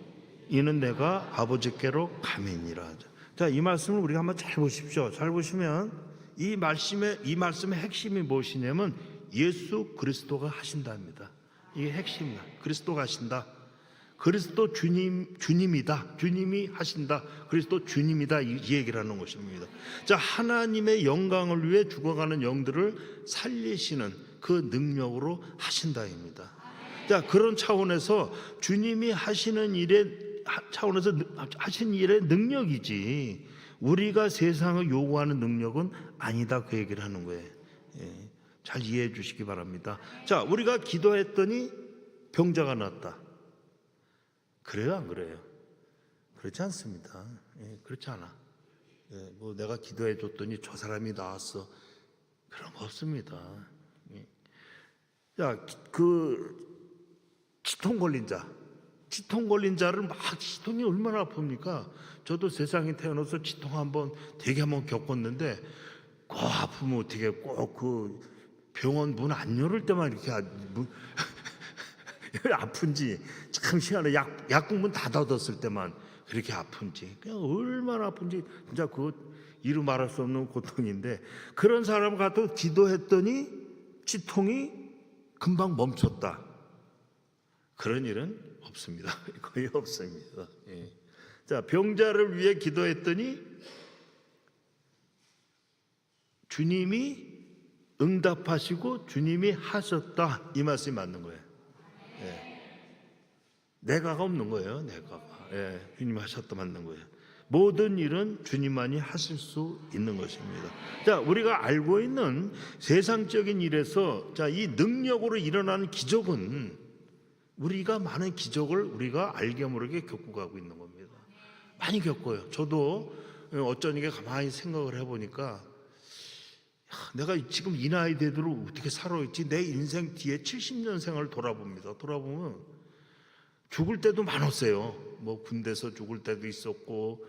이는 내가 아버지께로 감이니라. 자, 이 말씀을 우리가 한번 잘 보십시오. 잘 보시면 이 말씀의 핵심이 무엇이냐면 예수 그리스도가 하신다입니다. 이게 핵심이다. 그리스도가 하신다. 그리스도 주님이다. 주님이 하신다. 그리스도 주님이다. 이 얘기를 하는 것입니다. 자, 하나님의 영광을 위해 죽어가는 영들을 살리시는 그 능력으로 하신다입니다. 자, 그런 차원에서 주님이 하시는 일의 차원에서 하신 일의 능력이지 우리가 세상을 요구하는 능력은 아니다. 그 얘기를 하는 거예요. 예, 잘 이해해 주시기 바랍니다. 자, 우리가 기도했더니 병자가 났다. 그래요, 안 그래요? 그렇지 않습니다. 예, 그렇지 않아. 예, 뭐 내가 기도해 줬더니 저 사람이 나왔어. 그런 거 없습니다. 예. 자, 그 치통 걸린 자를 막 치통이 얼마나 아픕니까? 저도 세상에 태어나서 치통 되게 한번 겪었는데 그 아프면 어떻게 꼭 그 병원 문 안 열을 때만 이렇게 아픈지 참 희한해. 약국문 닫아뒀을 때만 그렇게 아픈지 그냥 얼마나 아픈지 진짜 그거 이루 말할 수 없는 고통인데 그런 사람 가도 기도했더니 치통이 금방 멈췄다. 그런 일은 없습니다. 거의 없습니다. 예. 자, 병자를 위해 기도했더니 주님이 응답하시고 주님이 하셨다. 이 말씀이 맞는 거예요. 예. 내가가 없는 거예요. 내가가. 예. 주님이 하셨다 맞는 거예요. 모든 일은 주님만이 하실 수 있는 것입니다. 자, 우리가 알고 있는 세상적인 일에서 자, 이 능력으로 일어나는 기적은 우리가 많은 기적을 우리가 알게 모르게 겪고 가고 있는 겁니다. 많이 겪어요. 저도 어쩌니까 가만히 생각을 해보니까 내가 지금 이 나이 되도록 어떻게 살아있지? 내 인생 뒤에 70년 생활을 돌아봅니다. 돌아보면 죽을 때도 많았어요. 뭐 군대에서 죽을 때도 있었고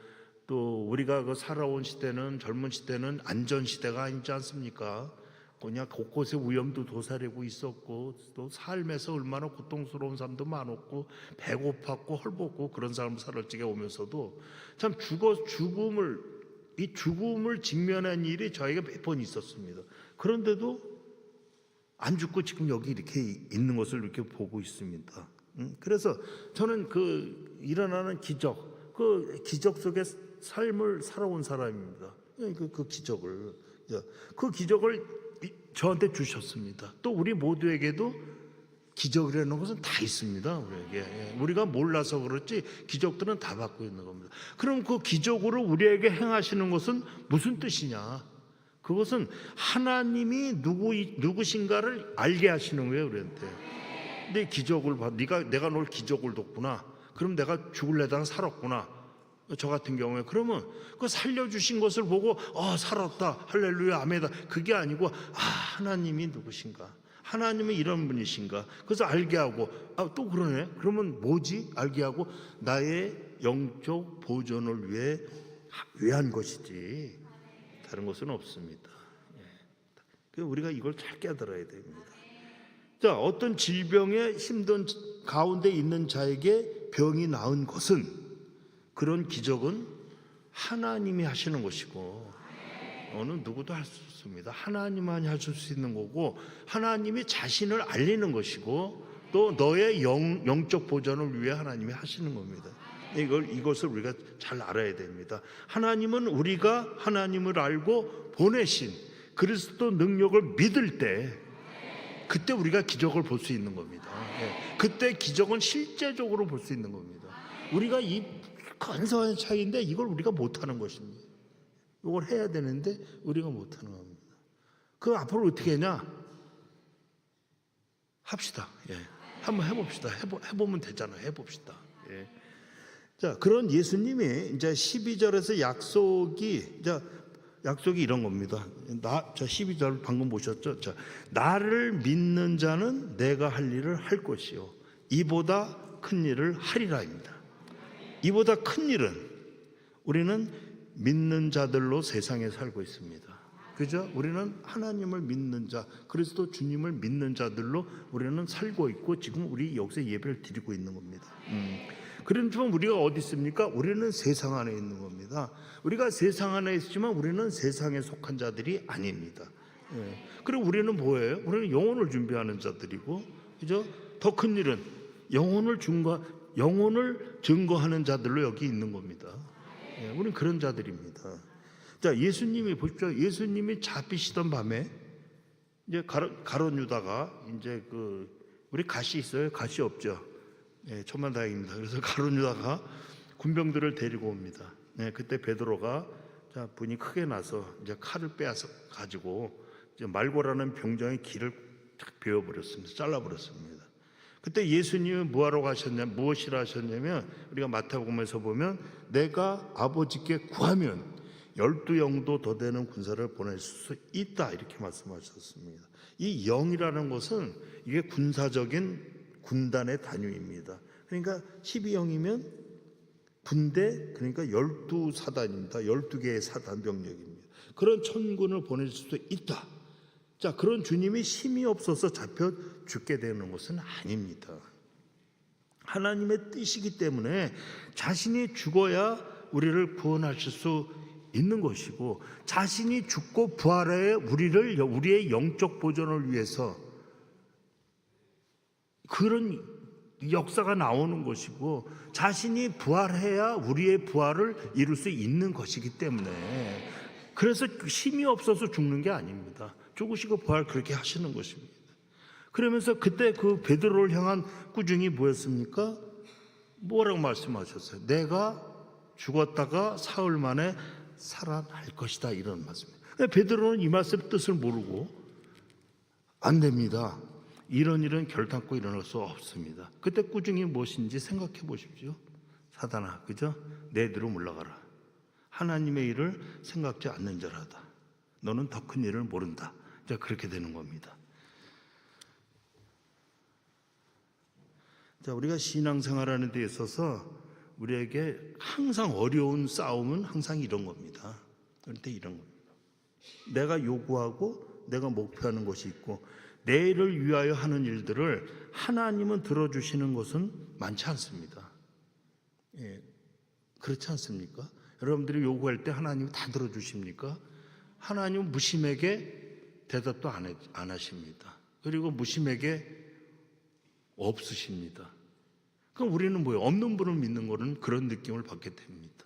또 우리가 그 살아온 시대는 젊은 시대는 안전 시대가 아니지 않습니까? 그냥 곳곳에 위험도 도사리고 있었고 또 삶에서 얼마나 고통스러운 사람도 많았고 배고팠고 헐벗고 그런 사람 살아지게 오면서도 참 죽음을 직면한 일이 저에게 몇 번 있었습니다. 그런데도 안 죽고 지금 여기 이렇게 있는 것을 이렇게 보고 있습니다. 그래서 저는 그 일어나는 기적, 그 기적 속에 삶을 살아온 사람입니다. 그 기적을 저한테 주셨습니다. 또 우리 모두에게도 기적이라는 것은 다 있습니다. 우리에게 우리가 몰라서 그렇지 기적들은 다 받고 있는 겁니다. 그럼 그 기적으로 우리에게 행하시는 것은 무슨 뜻이냐? 그것은 하나님이 누구신가를 알게 하시는 거예요, 우리한테. 내 기적을 봐. 내가 널 기적을 뒀구나. 그럼 내가 죽을래다가 살았구나. 저 같은 경우에 그러면 그 살려주신 것을 보고 살았다 할렐루야 아멘이다 그게 아니고 하나님이 누구신가 하나님은 이런 분이신가 그래서 알게 하고 또 그러네 그러면 뭐지 알게 하고 나의 영적 보존을 위한 것이지 다른 것은 없습니다. 우리가 이걸 잘 깨달아야 됩니다. 자, 어떤 질병에 힘든 가운데 있는 자에게 병이 나은 것은, 그런 기적은 하나님이 하시는 것이고 어느 누구도 할 수 없습니다. 하나님만이 하실 수 있는 거고, 하나님이 자신을 알리는 것이고, 또 너의 영적 보존을 위해 하나님이 하시는 겁니다. 이것을 우리가 잘 알아야 됩니다. 하나님은 우리가 하나님을 알고 보내신 그리스도 능력을 믿을 때, 그때 우리가 기적을 볼 수 있는 겁니다. 그때 기적은 실제적으로 볼 수 있는 겁니다. 우리가 이 근사한 차이인데 이걸 우리가 못하는 것입니다. 이걸 해야 되는데 우리가 못하는 겁니다. 그 앞으로 어떻게 하냐? 합시다. 한번 해봅시다. 해보면 되잖아요. 해봅시다. 자, 그런 예수님이 이제 12절에서 약속이 이런 겁니다. 12절 방금 보셨죠? 자, 나를 믿는 자는 내가 할 일을 할 것이요 이보다 큰 일을 하리라입니다. 이보다 큰 일은 우리는 믿는 자들로 세상에 살고 있습니다. 그죠? 우리는 하나님을 믿는 자, 그리스도 주님을 믿는 자들로 우리는 살고 있고, 지금 우리 여기서 예배를 드리고 있는 겁니다. 그렇지만 우리가 어디 있습니까? 우리는 세상 안에 있는 겁니다. 우리가 세상 안에 있지만 우리는 세상에 속한 자들이 아닙니다. 그리고 우리는 뭐예요? 우리는 영혼을 준비하는 자들이고, 그죠? 더 큰 일은 영혼을 증거하는 자들로 여기 있는 겁니다. 우리는 그런 자들입니다. 자, 예수님이 보십시오. 예수님이 잡히시던 밤에 이제 가룟 유다가 이제 우리 갓이 있어요? 갓이 없죠. 천만다행입니다. 그래서 가룟 유다가 군병들을 데리고 옵니다. 그때 베드로가 분이 크게 나서 이제 칼을 빼앗아 가지고 이제 말고라는 병정의 길을 탁 베어버렸습니다. 잘라버렸습니다. 그때 예수님은 무엇이라 하셨냐면, 우리가 마태복음에서 보면 내가 아버지께 구하면 12영도 더 되는 군사를 보낼 수 있다, 이렇게 말씀하셨습니다. 이 영이라는 것은 이게 군사적인 군단의 단위입니다. 그러니까 12영이면 군대, 그러니까 12사단입니다. 12개의 사단 병력입니다. 그런 천군을 보낼 수도 있다. 자, 그런 주님이 힘이 없어서 잡혀 죽게 되는 것은 아닙니다. 하나님의 뜻이기 때문에 자신이 죽어야 우리를 구원하실 수 있는 것이고, 자신이 죽고 부활해 우리의 영적 보존을 위해서 그런 역사가 나오는 것이고, 자신이 부활해야 우리의 부활을 이룰 수 있는 것이기 때문에, 그래서 힘이 없어서 죽는 게 아닙니다. 죽으시고 부활 그렇게 하시는 것입니다. 그러면서 그때 그 베드로를 향한 꾸중이 뭐였습니까? 뭐라고 말씀하셨어요? 내가 죽었다가 사흘 만에 살아날 것이다, 이런 말씀입니다. 베드로는 이 말씀의 뜻을 모르고 안 됩니다. 이런 일은 결단코 일어날 수 없습니다. 그때 꾸중이 무엇인지 생각해 보십시오. 사단아, 그죠? 내 뒤로 물러가라. 하나님의 일을 생각지 않는 자라다. 너는 더 큰 일을 모른다. 자, 그렇게 되는 겁니다. 자, 우리가 신앙생활하는 데 있어서 우리에게 항상 어려운 싸움은 항상 이런 겁니다. 그런데 이런 겁니다. 내가 요구하고 내가 목표하는 것이 있고, 내일을 위하여 하는 일들을 하나님은 들어주시는 것은 많지 않습니다. 그렇지 않습니까? 여러분들이 요구할 때 하나님이 다 들어주십니까? 하나님은 무심에게 대답도 안 하십니다. 그리고 무심에게 없으십니다. 그럼 우리는 뭐예요? 없는 분을 믿는 거는 그런 느낌을 받게 됩니다.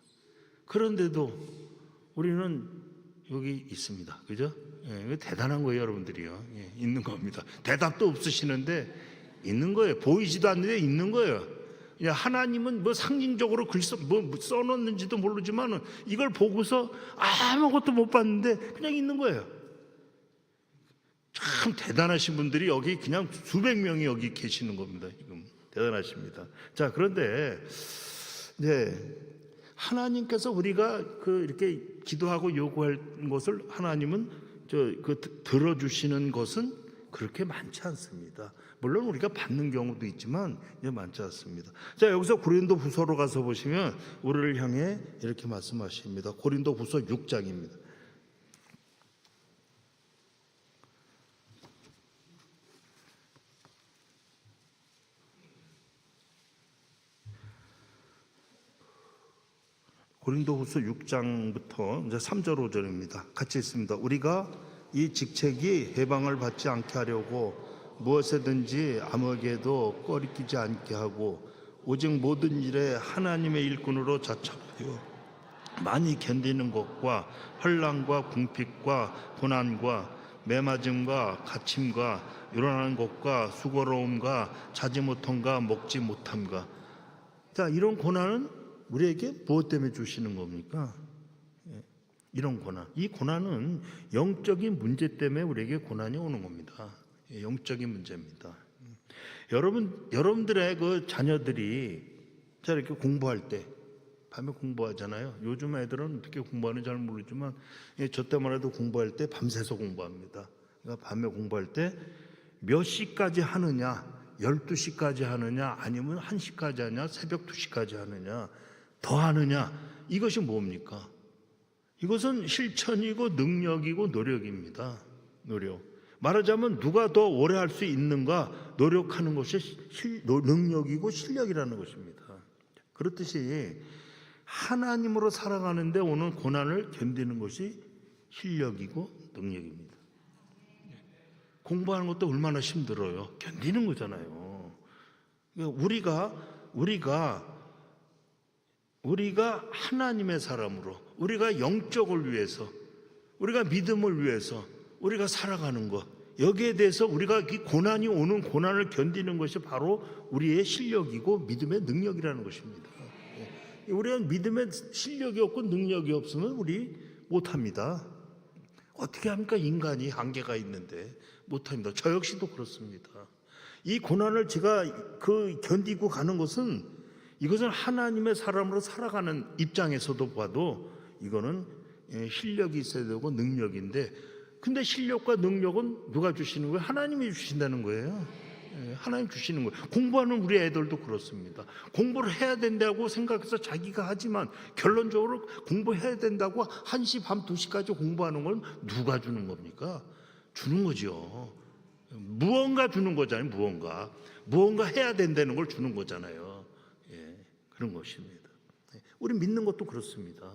그런데도 우리는 여기 있습니다. 그죠? 대단한 거예요, 여러분들이요. 있는 겁니다. 대답도 없으시는데 있는 거예요. 보이지도 않는데 있는 거예요. 하나님은 뭐 상징적으로 써놓는지도 모르지만 이걸 보고서 아무것도 못 봤는데 그냥 있는 거예요. 참 대단하신 분들이 여기 그냥 수백 명이 여기 계시는 겁니다. 지금 대단하십니다. 자, 그런데 이제 하나님께서 우리가 이렇게 기도하고 요구할 것을 하나님은 들어주시는 것은 그렇게 많지 않습니다. 물론 우리가 받는 경우도 있지만 많지 않습니다. 자, 여기서 고린도후서로 가서 보시면 우리를 향해 이렇게 말씀하십니다. 고린도후서 6장입니다. 고린도후서 6장부터 이제 3절 5절입니다. 같이 읽습니다. 우리가 이 직책이 해방을 받지 않게 하려고 무엇에든지 아무에게도 꺼리끼지 않게 하고 오직 모든 일에 하나님의 일꾼으로 자처하여 많이 견디는 것과 환난과 궁핍과 고난과 매맞음과 갇힘과 일어나는 것과 수고로움과 자지 못함과 먹지 못함과. 자, 이런 고난은 우리에게 무엇 때문에 주시는 겁니까? 이런 고난, 이 고난은 영적인 문제 때문에 우리에게 고난이 오는 겁니다. 영적인 문제입니다. 여러분들의 그 자녀들이 자 이렇게 공부할 때 밤에 공부하잖아요. 요즘 애들은 어떻게 공부하는지 잘 모르지만 저 때만 해도 공부할 때 밤새서 공부합니다. 그러니까 밤에 공부할 때 몇 시까지 하느냐, 12시까지 하느냐, 아니면 1시까지 하느냐, 새벽 2시까지 하느냐, 더 하느냐, 이것이 뭡니까? 이것은 실천이고 능력이고 노력입니다. 노력. 말하자면 누가 더 오래 할 수 있는가 노력하는 것이 능력이고 실력이라는 것입니다. 그렇듯이 하나님으로 살아가는데 오는 고난을 견디는 것이 실력이고 능력입니다. 공부하는 것도 얼마나 힘들어요. 견디는 거잖아요. 우리가 하나님의 사람으로, 우리가 영적을 위해서, 우리가 믿음을 위해서 우리가 살아가는 것, 여기에 대해서 우리가 이 고난이 오는 고난을 견디는 것이 바로 우리의 실력이고 믿음의 능력이라는 것입니다. 우리가 믿음의 실력이 없고 능력이 없으면 우리 못합니다. 어떻게 합니까? 인간이 한계가 있는데 못합니다. 저 역시도 그렇습니다. 이 고난을 제가 견디고 가는 것은, 이것은 하나님의 사람으로 살아가는 입장에서도 봐도 이거는 실력이 있어야 되고 능력인데, 근데 실력과 능력은 누가 주시는 거예요? 하나님이 주신다는 거예요. 하나님 주시는 거예요. 공부하는 우리 애들도 그렇습니다. 공부를 해야 된다고 생각해서 자기가 하지만 결론적으로 공부해야 된다고 1시 반 2시까지 공부하는 건 누가 주는 겁니까? 주는 거죠. 무언가 주는 거잖아요. 무언가 해야 된다는 걸 주는 거잖아요. 그런 것입니다. 우리 믿는 것도 그렇습니다.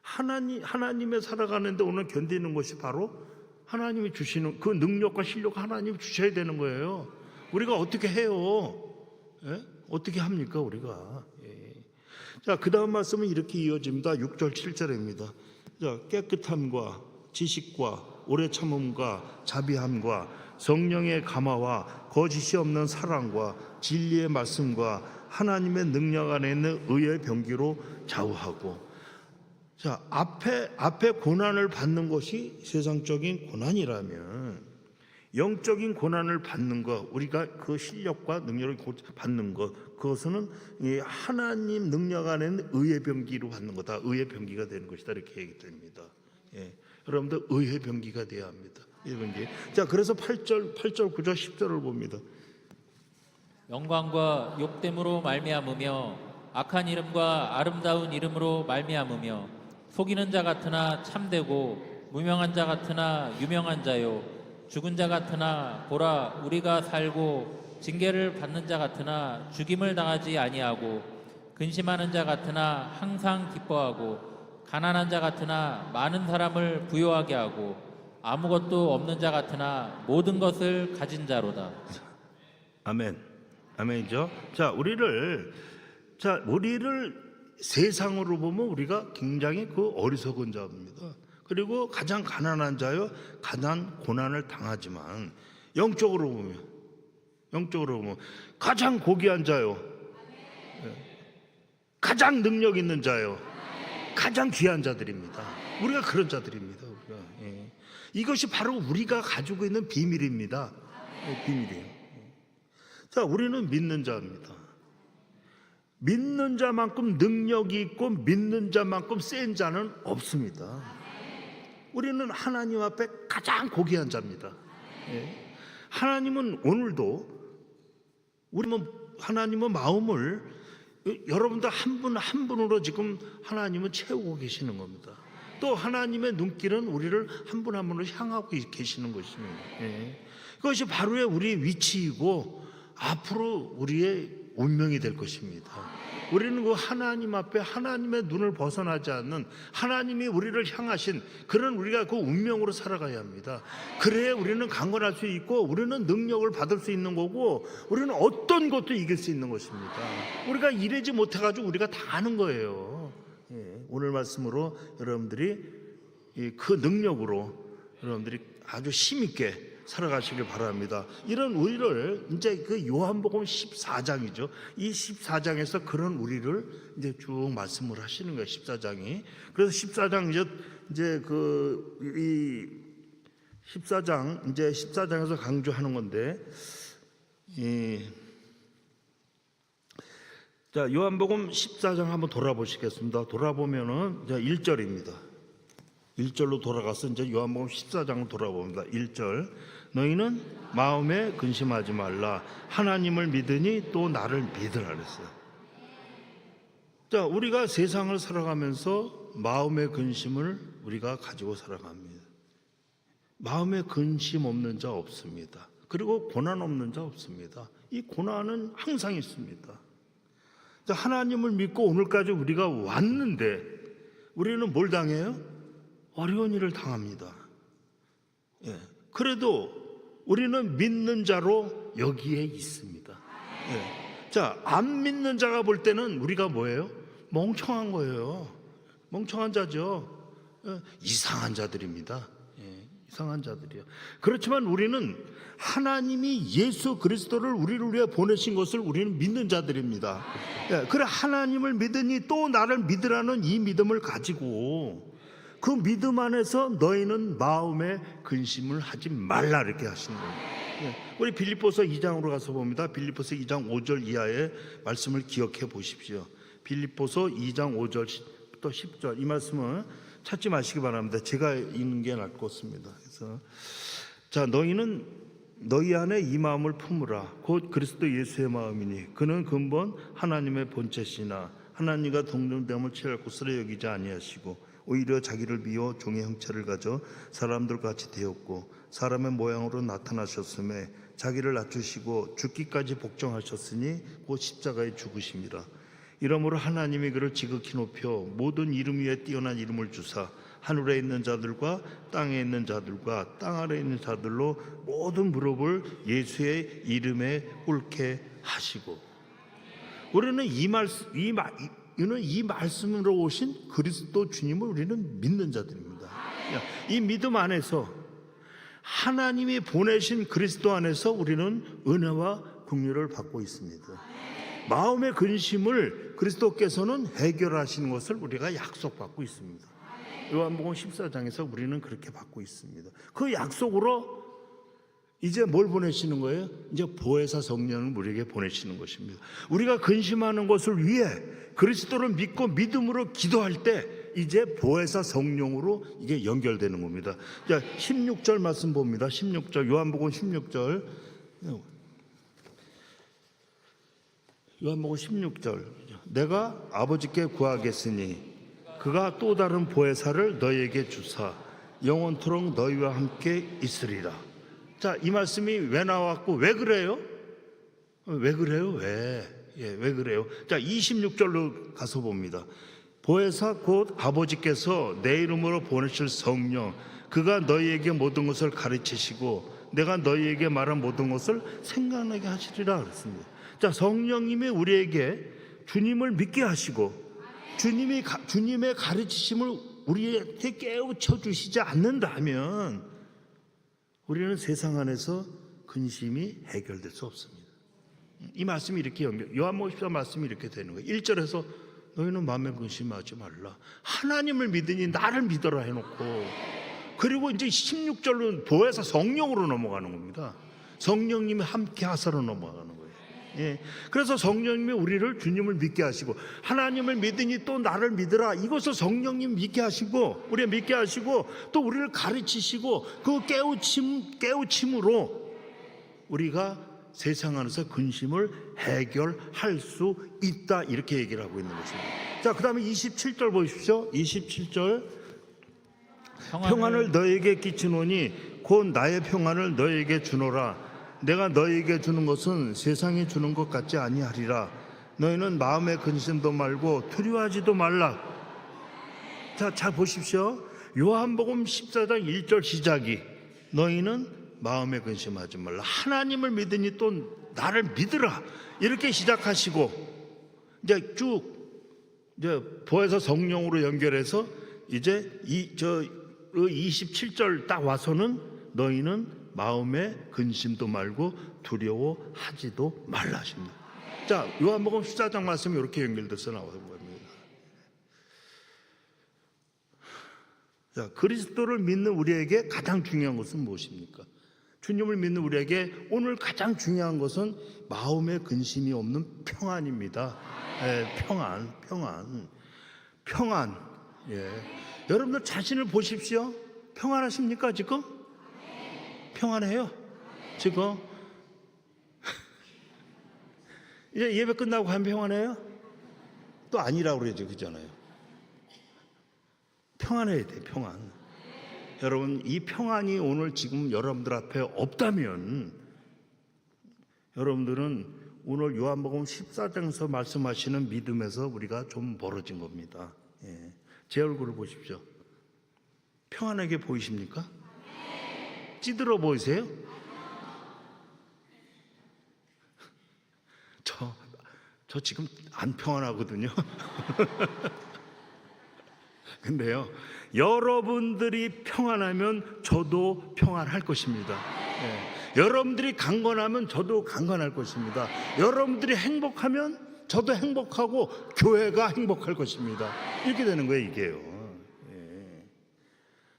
하나님의 살아가는데 오늘 견디는 것이 바로 하나님이 주시는 그 능력과 실력, 하나님이 주셔야 되는 거예요. 우리가 어떻게 해요? 어떻게 합니까 우리가? 자, 그 다음 말씀은 이렇게 이어집니다. 6절 7절입니다. 자, 깨끗함과 지식과 오래 참음과 자비함과 성령의 감화와 거짓이 없는 사랑과 진리의 말씀과 하나님의 능력 안에 있는 의의 병기로 좌우하고. 자, 앞에 고난을 받는 것이 세상적인 고난이라면 영적인 고난을 받는 것, 우리가 그 실력과 능력을 받는 것, 그것은 하나님 능력 안에 있는 의의 병기로 받는 거다. 의의 병기가 되는 것이다. 이렇게 얘기됩니다. 여러분들 의의 병기가 돼야 합니다. 의의 병기. 자, 그래서 8절, 9절, 10절을 봅니다. 영광과 욕됨으로 말미암으며 악한 이름과 아름다운 이름으로 말미암으며 속이는 자 같으나 참되고 무명한 자 같으나 유명한 자요 죽은 자 같으나 보라 우리가 살고 징계를 받는 자 같으나 죽임을 당하지 아니하고 근심하는 자 같으나 항상 기뻐하고 가난한 자 같으나 많은 사람을 부요하게 하고 아무것도 없는 자 같으나 모든 것을 가진 자로다. 아멘. 아멘이죠. 자, 우리를 세상으로 보면 우리가 굉장히 어리석은 자입니다. 그리고 가장 가난한 자요, 가장 고난을 당하지만 영적으로 보면 가장 고귀한 자요, 가장 능력 있는 자요, 가장 귀한 자들입니다. 우리가 그런 자들입니다. 이것이 바로 우리가 가지고 있는 비밀입니다. 비밀이에요. 자, 우리는 믿는 자입니다. 믿는 자만큼 능력이 있고 믿는 자만큼 센 자는 없습니다. 우리는 하나님 앞에 가장 고귀한 자입니다. 하나님은 오늘도 하나님의 마음을 여러분들 한 분 한 분으로 지금 하나님은 채우고 계시는 겁니다. 또 하나님의 눈길은 우리를 한 분 한 분으로 향하고 계시는 것입니다. 그것이 바로 우리의 위치이고 앞으로 우리의 운명이 될 것입니다. 우리는 그 하나님 앞에 하나님의 눈을 벗어나지 않는 하나님이 우리를 향하신 그런 우리가 그 운명으로 살아가야 합니다. 그래야 우리는 강건할 수 있고 우리는 능력을 받을 수 있는 거고 우리는 어떤 것도 이길 수 있는 것입니다. 우리가 이러지 못해가지고 우리가 다 아는 거예요. 오늘 말씀으로 여러분들이 그 능력으로 여러분들이 아주 힘있게 살아가시길 바랍니다. 이런 우리를 이제 그 요한복음 14장이죠. 이 14장에서 그런 우리를 이제 쭉 말씀을 하시는 거예요. 14장이. 그래서 14장 이제 이 14장 이제 14장에서 강조하는 건데, 자 요한복음 14장 한번 돌아보시겠습니다. 돌아보면은 이제 1절입니다. 1절로 돌아가서 이제 요한복음 14장을 돌아봅니다. 1절 너희는 마음에 근심하지 말라 하나님을 믿으니 또 나를 믿으라 그랬어요. 자 우리가 세상을 살아가면서 마음의 근심을 우리가 가지고 살아갑니다. 마음에 근심 없는 자 없습니다. 그리고 고난 없는 자 없습니다. 이 고난은 항상 있습니다. 자, 하나님을 믿고 오늘까지 우리가 왔는데 우리는 뭘 당해요? 어려운 일을 당합니다. 예. 그래도 우리는 믿는 자로 여기에 있습니다. 예. 자, 안 믿는 자가 볼 때는 우리가 뭐예요? 멍청한 거예요. 멍청한 자죠. 예. 이상한 자들입니다. 예. 이상한 자들이요. 그렇지만 우리는 하나님이 예수 그리스도를 우리를 위해 보내신 것을 우리는 믿는 자들입니다. 예. 그래 하나님을 믿으니 또 나를 믿으라는 이 믿음을 가지고 그 믿음 안에서 너희는 마음에 근심을 하지 말라 이렇게 하시는 거예요. 우리 빌립보서 2장으로 가서 봅니다. 빌립보서 2장 5절 이하의 말씀을 기억해 보십시오. 빌립보서 2장 5절부터 10절 이 말씀을 찾지 마시기 바랍니다. 제가 읽는 게 나을 것 같습니다. 그래서 자 너희는 너희 안에 이 마음을 품으라 곧 그리스도 예수의 마음이니 그는 근본 하나님의 본체시나 하나님과 동등됨을 취할 것으로 여기지 아니하시고 오히려 자기를 비워 종의 형체를 가져 사람들과 같이 되었고 사람의 모양으로 나타나셨음에 자기를 낮추시고 죽기까지 복종하셨으니 곧 십자가에 죽으심이라. 이러므로 하나님이 그를 지극히 높여 모든 이름 위에 뛰어난 이름을 주사 하늘에 있는 자들과 땅에 있는 자들과 땅 아래에 있는 자들로 모든 무릎을 예수의 이름에 꿇게 하시고. 우리는 이 말씀으로 오신 그리스도 주님을 우리는 믿는 자들입니다. 이 믿음 안에서 하나님이 보내신 그리스도 안에서 우리는 은혜와 긍휼을 받고 있습니다. 마음의 근심을 그리스도께서는 해결하시는 것을 우리가 약속받고 있습니다. 요한복음 14장에서 우리는 그렇게 받고 있습니다. 그 약속으로 이제 뭘 보내시는 거예요? 이제 보혜사 성령을 우리에게 보내시는 것입니다. 우리가 근심하는 것을 위해 그리스도를 믿고 믿음으로 기도할 때 이제 보혜사 성령으로 이게 연결되는 겁니다. 자, 16절 말씀 봅니다. 16절 요한복음 16절 요한복음 16절 내가 아버지께 구하겠으니 그가 또 다른 보혜사를 너희에게 주사 영원토록 너희와 함께 있으리라. 자, 이 말씀이 왜 나왔고 왜 그래요? 왜 그래요? 왜 그래요? 자, 26절로 가서 봅니다. 보혜사 곧 아버지께서 내 이름으로 보내실 성령 그가 너희에게 모든 것을 가르치시고 내가 너희에게 말한 모든 것을 생각나게 하시리라 그랬습니다. 자, 성령님이 우리에게 주님을 믿게 하시고 주님의 가르치심을 우리에게 깨우쳐 주시지 않는다면 우리는 세상 안에서 근심이 해결될 수 없습니다. 이 말씀이 이렇게 요한복음 14 말씀이 이렇게 되는 거예요. 1절에서 너희는 마음에 근심하지 말라. 하나님을 믿으니 나를 믿어라 해놓고 그리고 이제 16절로 보혜사 성령으로 넘어가는 겁니다. 성령님이 함께 하사로 넘어가는 거예요. 예. 그래서 성령님이 우리를 주님을 믿게 하시고 하나님을 믿으니 또 나를 믿으라. 이것을 성령님 믿게 하시고 우리 믿게 하시고 또 우리를 가르치시고 그 깨우침으로 우리가 세상 안에서 근심을 해결할 수 있다 이렇게 얘기를 하고 있는 것입니다. 자, 그 다음에 27절 보십시오. 27절 평안을 너에게 끼치노니 곧 나의 평안을 너에게 주노라. 내가 너에게 주는 것은 세상이 주는 것 같지 아니하리라. 너희는 마음에 근심도 말고 두려워하지도 말라. 자, 잘 보십시오. 요한복음 14장 1절 시작이 너희는 마음에 근심하지 말라. 하나님을 믿으니 또 나를 믿으라. 이렇게 시작하시고 이제 쭉 이제 보혜사 성령으로 연결해서 이제 27절 딱 와서는 너희는 마음에 근심도 말고 두려워하지도 말라 하십니다. 자, 요한복음 14장 말씀이 이렇게 연결돼서 나오는 겁니다. 자, 그리스도를 믿는 우리에게 가장 중요한 것은 무엇입니까? 주님을 믿는 우리에게 오늘 가장 중요한 것은 마음에 근심이 없는 평안입니다. 평안. 예. 여러분들 자신을 보십시오. 평안하십니까 지금? 평안해요? 지금? 이제 예배 끝나고 하면 평안해요? 또 아니라고 그러죠, 그잖아요. 평안해야 돼, 평안. 여러분, 이 평안이 오늘 지금 여러분들 앞에 없다면 여러분들은 오늘 요한복음 14장에서 말씀하시는 믿음에서 우리가 좀 멀어진 겁니다. 예. 제 얼굴을 보십시오. 평안하게 보이십니까? 찌들어 보이세요? 저 지금 안 평안하거든요. 근데요, 여러분들이 평안하면 저도 평안할 것입니다. 예. 여러분들이 강건하면 저도 강건할 것입니다. 여러분들이 행복하면 저도 행복하고 교회가 행복할 것입니다. 이렇게 되는 거예요, 이게요. 예.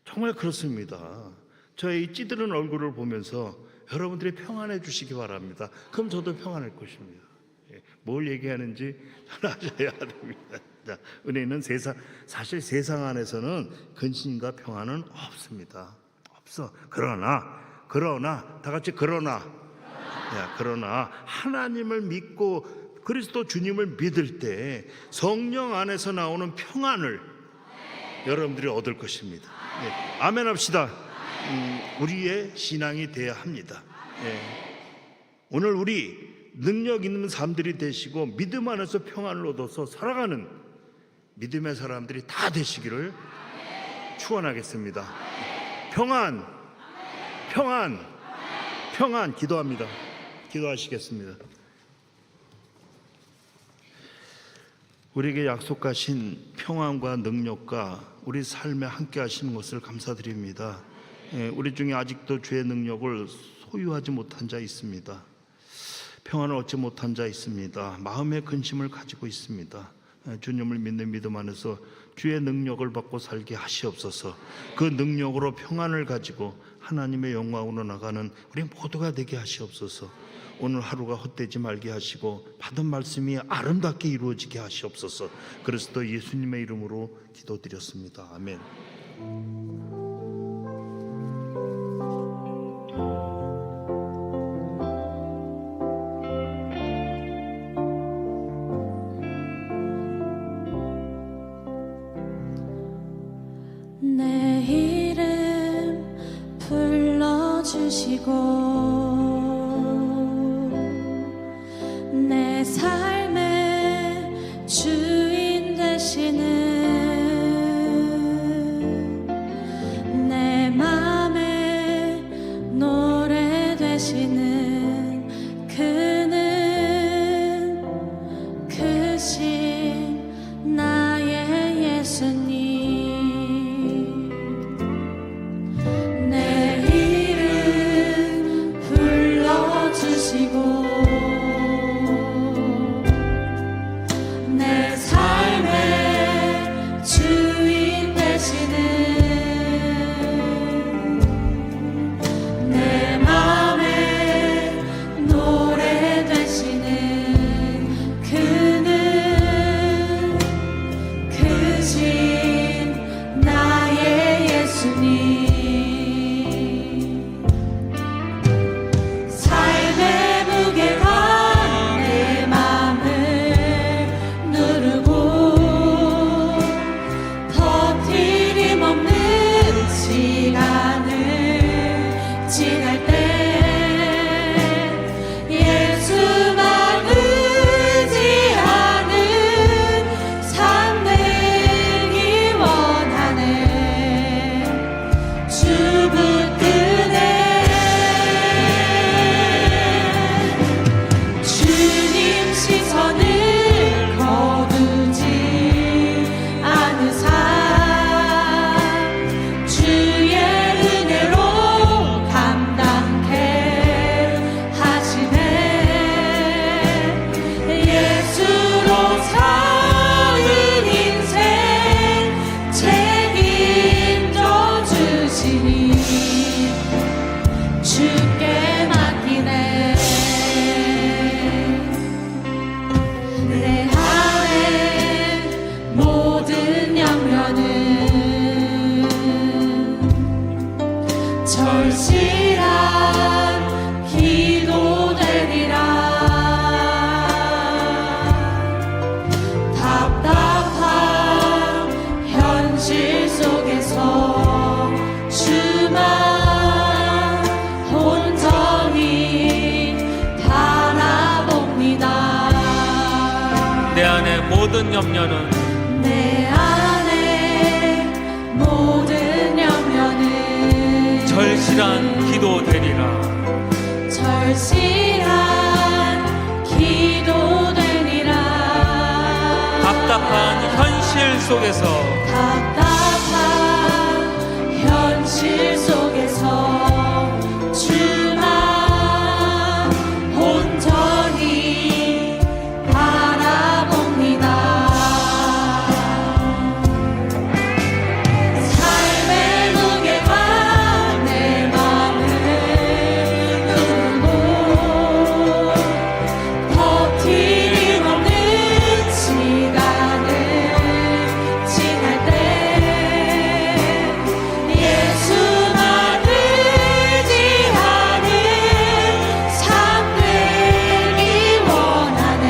정말 그렇습니다. 저의 찌드는 얼굴을 보면서 여러분들이 평안해 주시기 바랍니다. 그럼 저도 평안할 것입니다. 예. 뭘 얘기하는지 잘 아셔야 됩니다. 자, 은혜는 사실 세상 안에서는 근심과 평안은 없습니다. 없어. 그러나 다 같이 그러나 하나님을 믿고 그리스도 주님을 믿을 때 성령 안에서 나오는 평안을 여러분들이 얻을 것입니다. 네. 아멘 합시다. 우리의 신앙이 되어야 합니다. 네. 오늘 우리 능력 있는 사람들이 되시고 믿음 안에서 평안을 얻어서 살아가는 믿음의 사람들이 다 되시기를 축원하겠습니다. 평안 기도합니다. 기도하시겠습니다. 우리에게 약속하신 평안과 능력과 우리 삶에 함께 하시는 것을 감사드립니다. 우리 중에 아직도 주의 능력을 소유하지 못한 자 있습니다. 평안을 얻지 못한 자 있습니다. 마음의 근심을 가지고 있습니다. 주님을 믿는 믿음 안에서 주의 능력을 받고 살게 하시옵소서. 그 능력으로 평안을 가지고 하나님의 영광으로 나가는 우리 모두가 되게 하시옵소서. 오늘 하루가 헛되지 말게 하시고 받은 말씀이 아름답게 이루어지게 하시옵소서. 그리스도 예수님의 이름으로 기도드렸습니다. 아멘. 내 이름 불러주시고 내 삶의 주인 되시는 내 맘에 노래 되시는 그는 크신 나의 예수님 내 삶의 주인 되시는 내 맘에 노래 되시는 그는 내 안의 모든 염려는 내 안에 모든 염려는 절실한 기도 되리라. 절실한 기도 되리라. 답답한 현실 속에서 답답한 현실 속에서 주만 온전히 바라봅니다. 삶의 무게가 내 맘을 누르고 버팀 없는 시간을 지날 때 예수만 의지하는 삶 되기 원하네.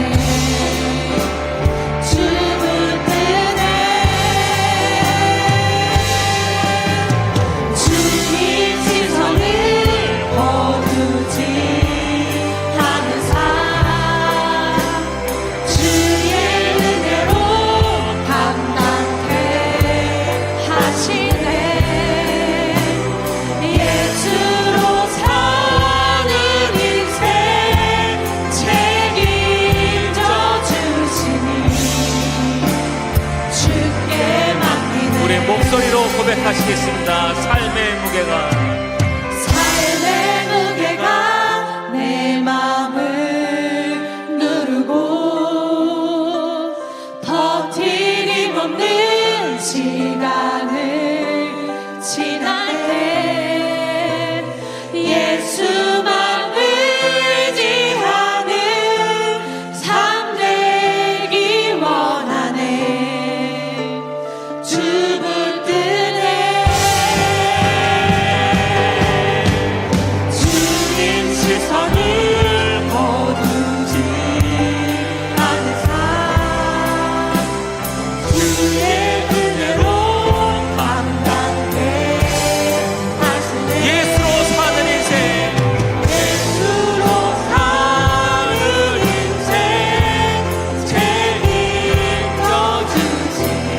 주문드네. 주님 시선을 거두지 않는 삶 주의 은혜로 감당케 하시네. 예수로 사는 인생 책임져 주시니 주께 맡기네. 우리 목소리로 고백하시겠습니다. 삶의 무게가 삶의 무게가 내 맘을 누르고 버티림 없는 시간을 지날 때 예수만 의지하는 삶 되기 원하네. 주붙드네. 주님 시선을 거두지 않는 삶 주의 은혜로 감당케 하시네. 예수로 사는 인생, 예수로 사는 인생 책임져 주시니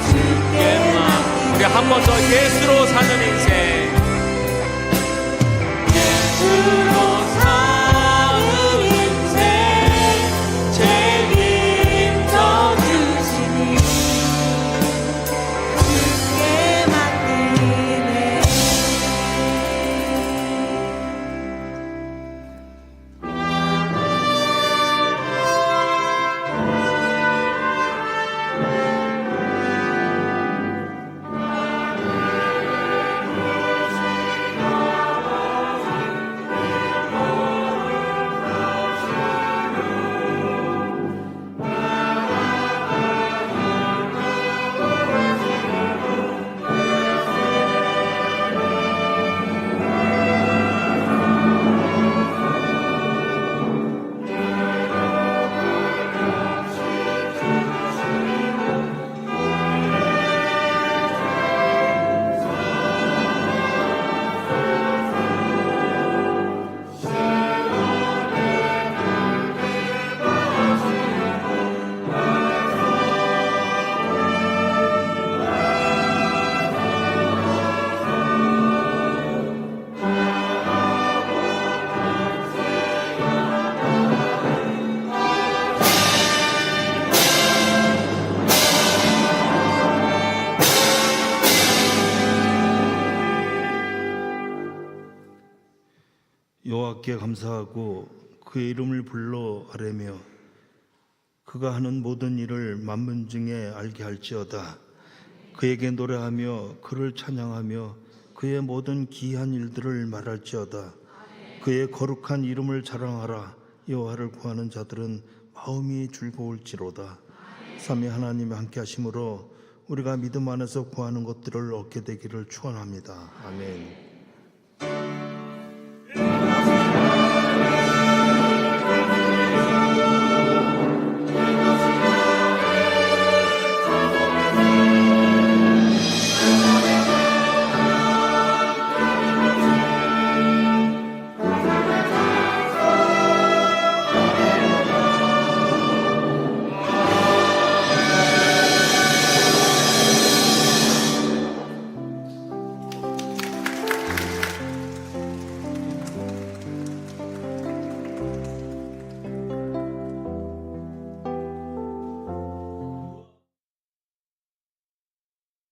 주께 우리 한 번 더 예수로 사는 인생, 예수로 사는 인생 책임져 주시니 주께 맡기네. 여호와께 감사하고 그의 이름을 불러 아뢰며 그가 하는 모든 일을 만민 중에 알게 할지어다. 그에게 노래하며 그를 찬양하며 그의 모든 기이한 일들을 말할지어다. 그의 거룩한 이름을 자랑하라. 여호와를 구하는 자들은 마음이 즐거울지로다. 삼위 하나님이 함께 하심으로 우리가 믿음 안에서 구하는 것들을 얻게 되기를 축원합니다. 아멘.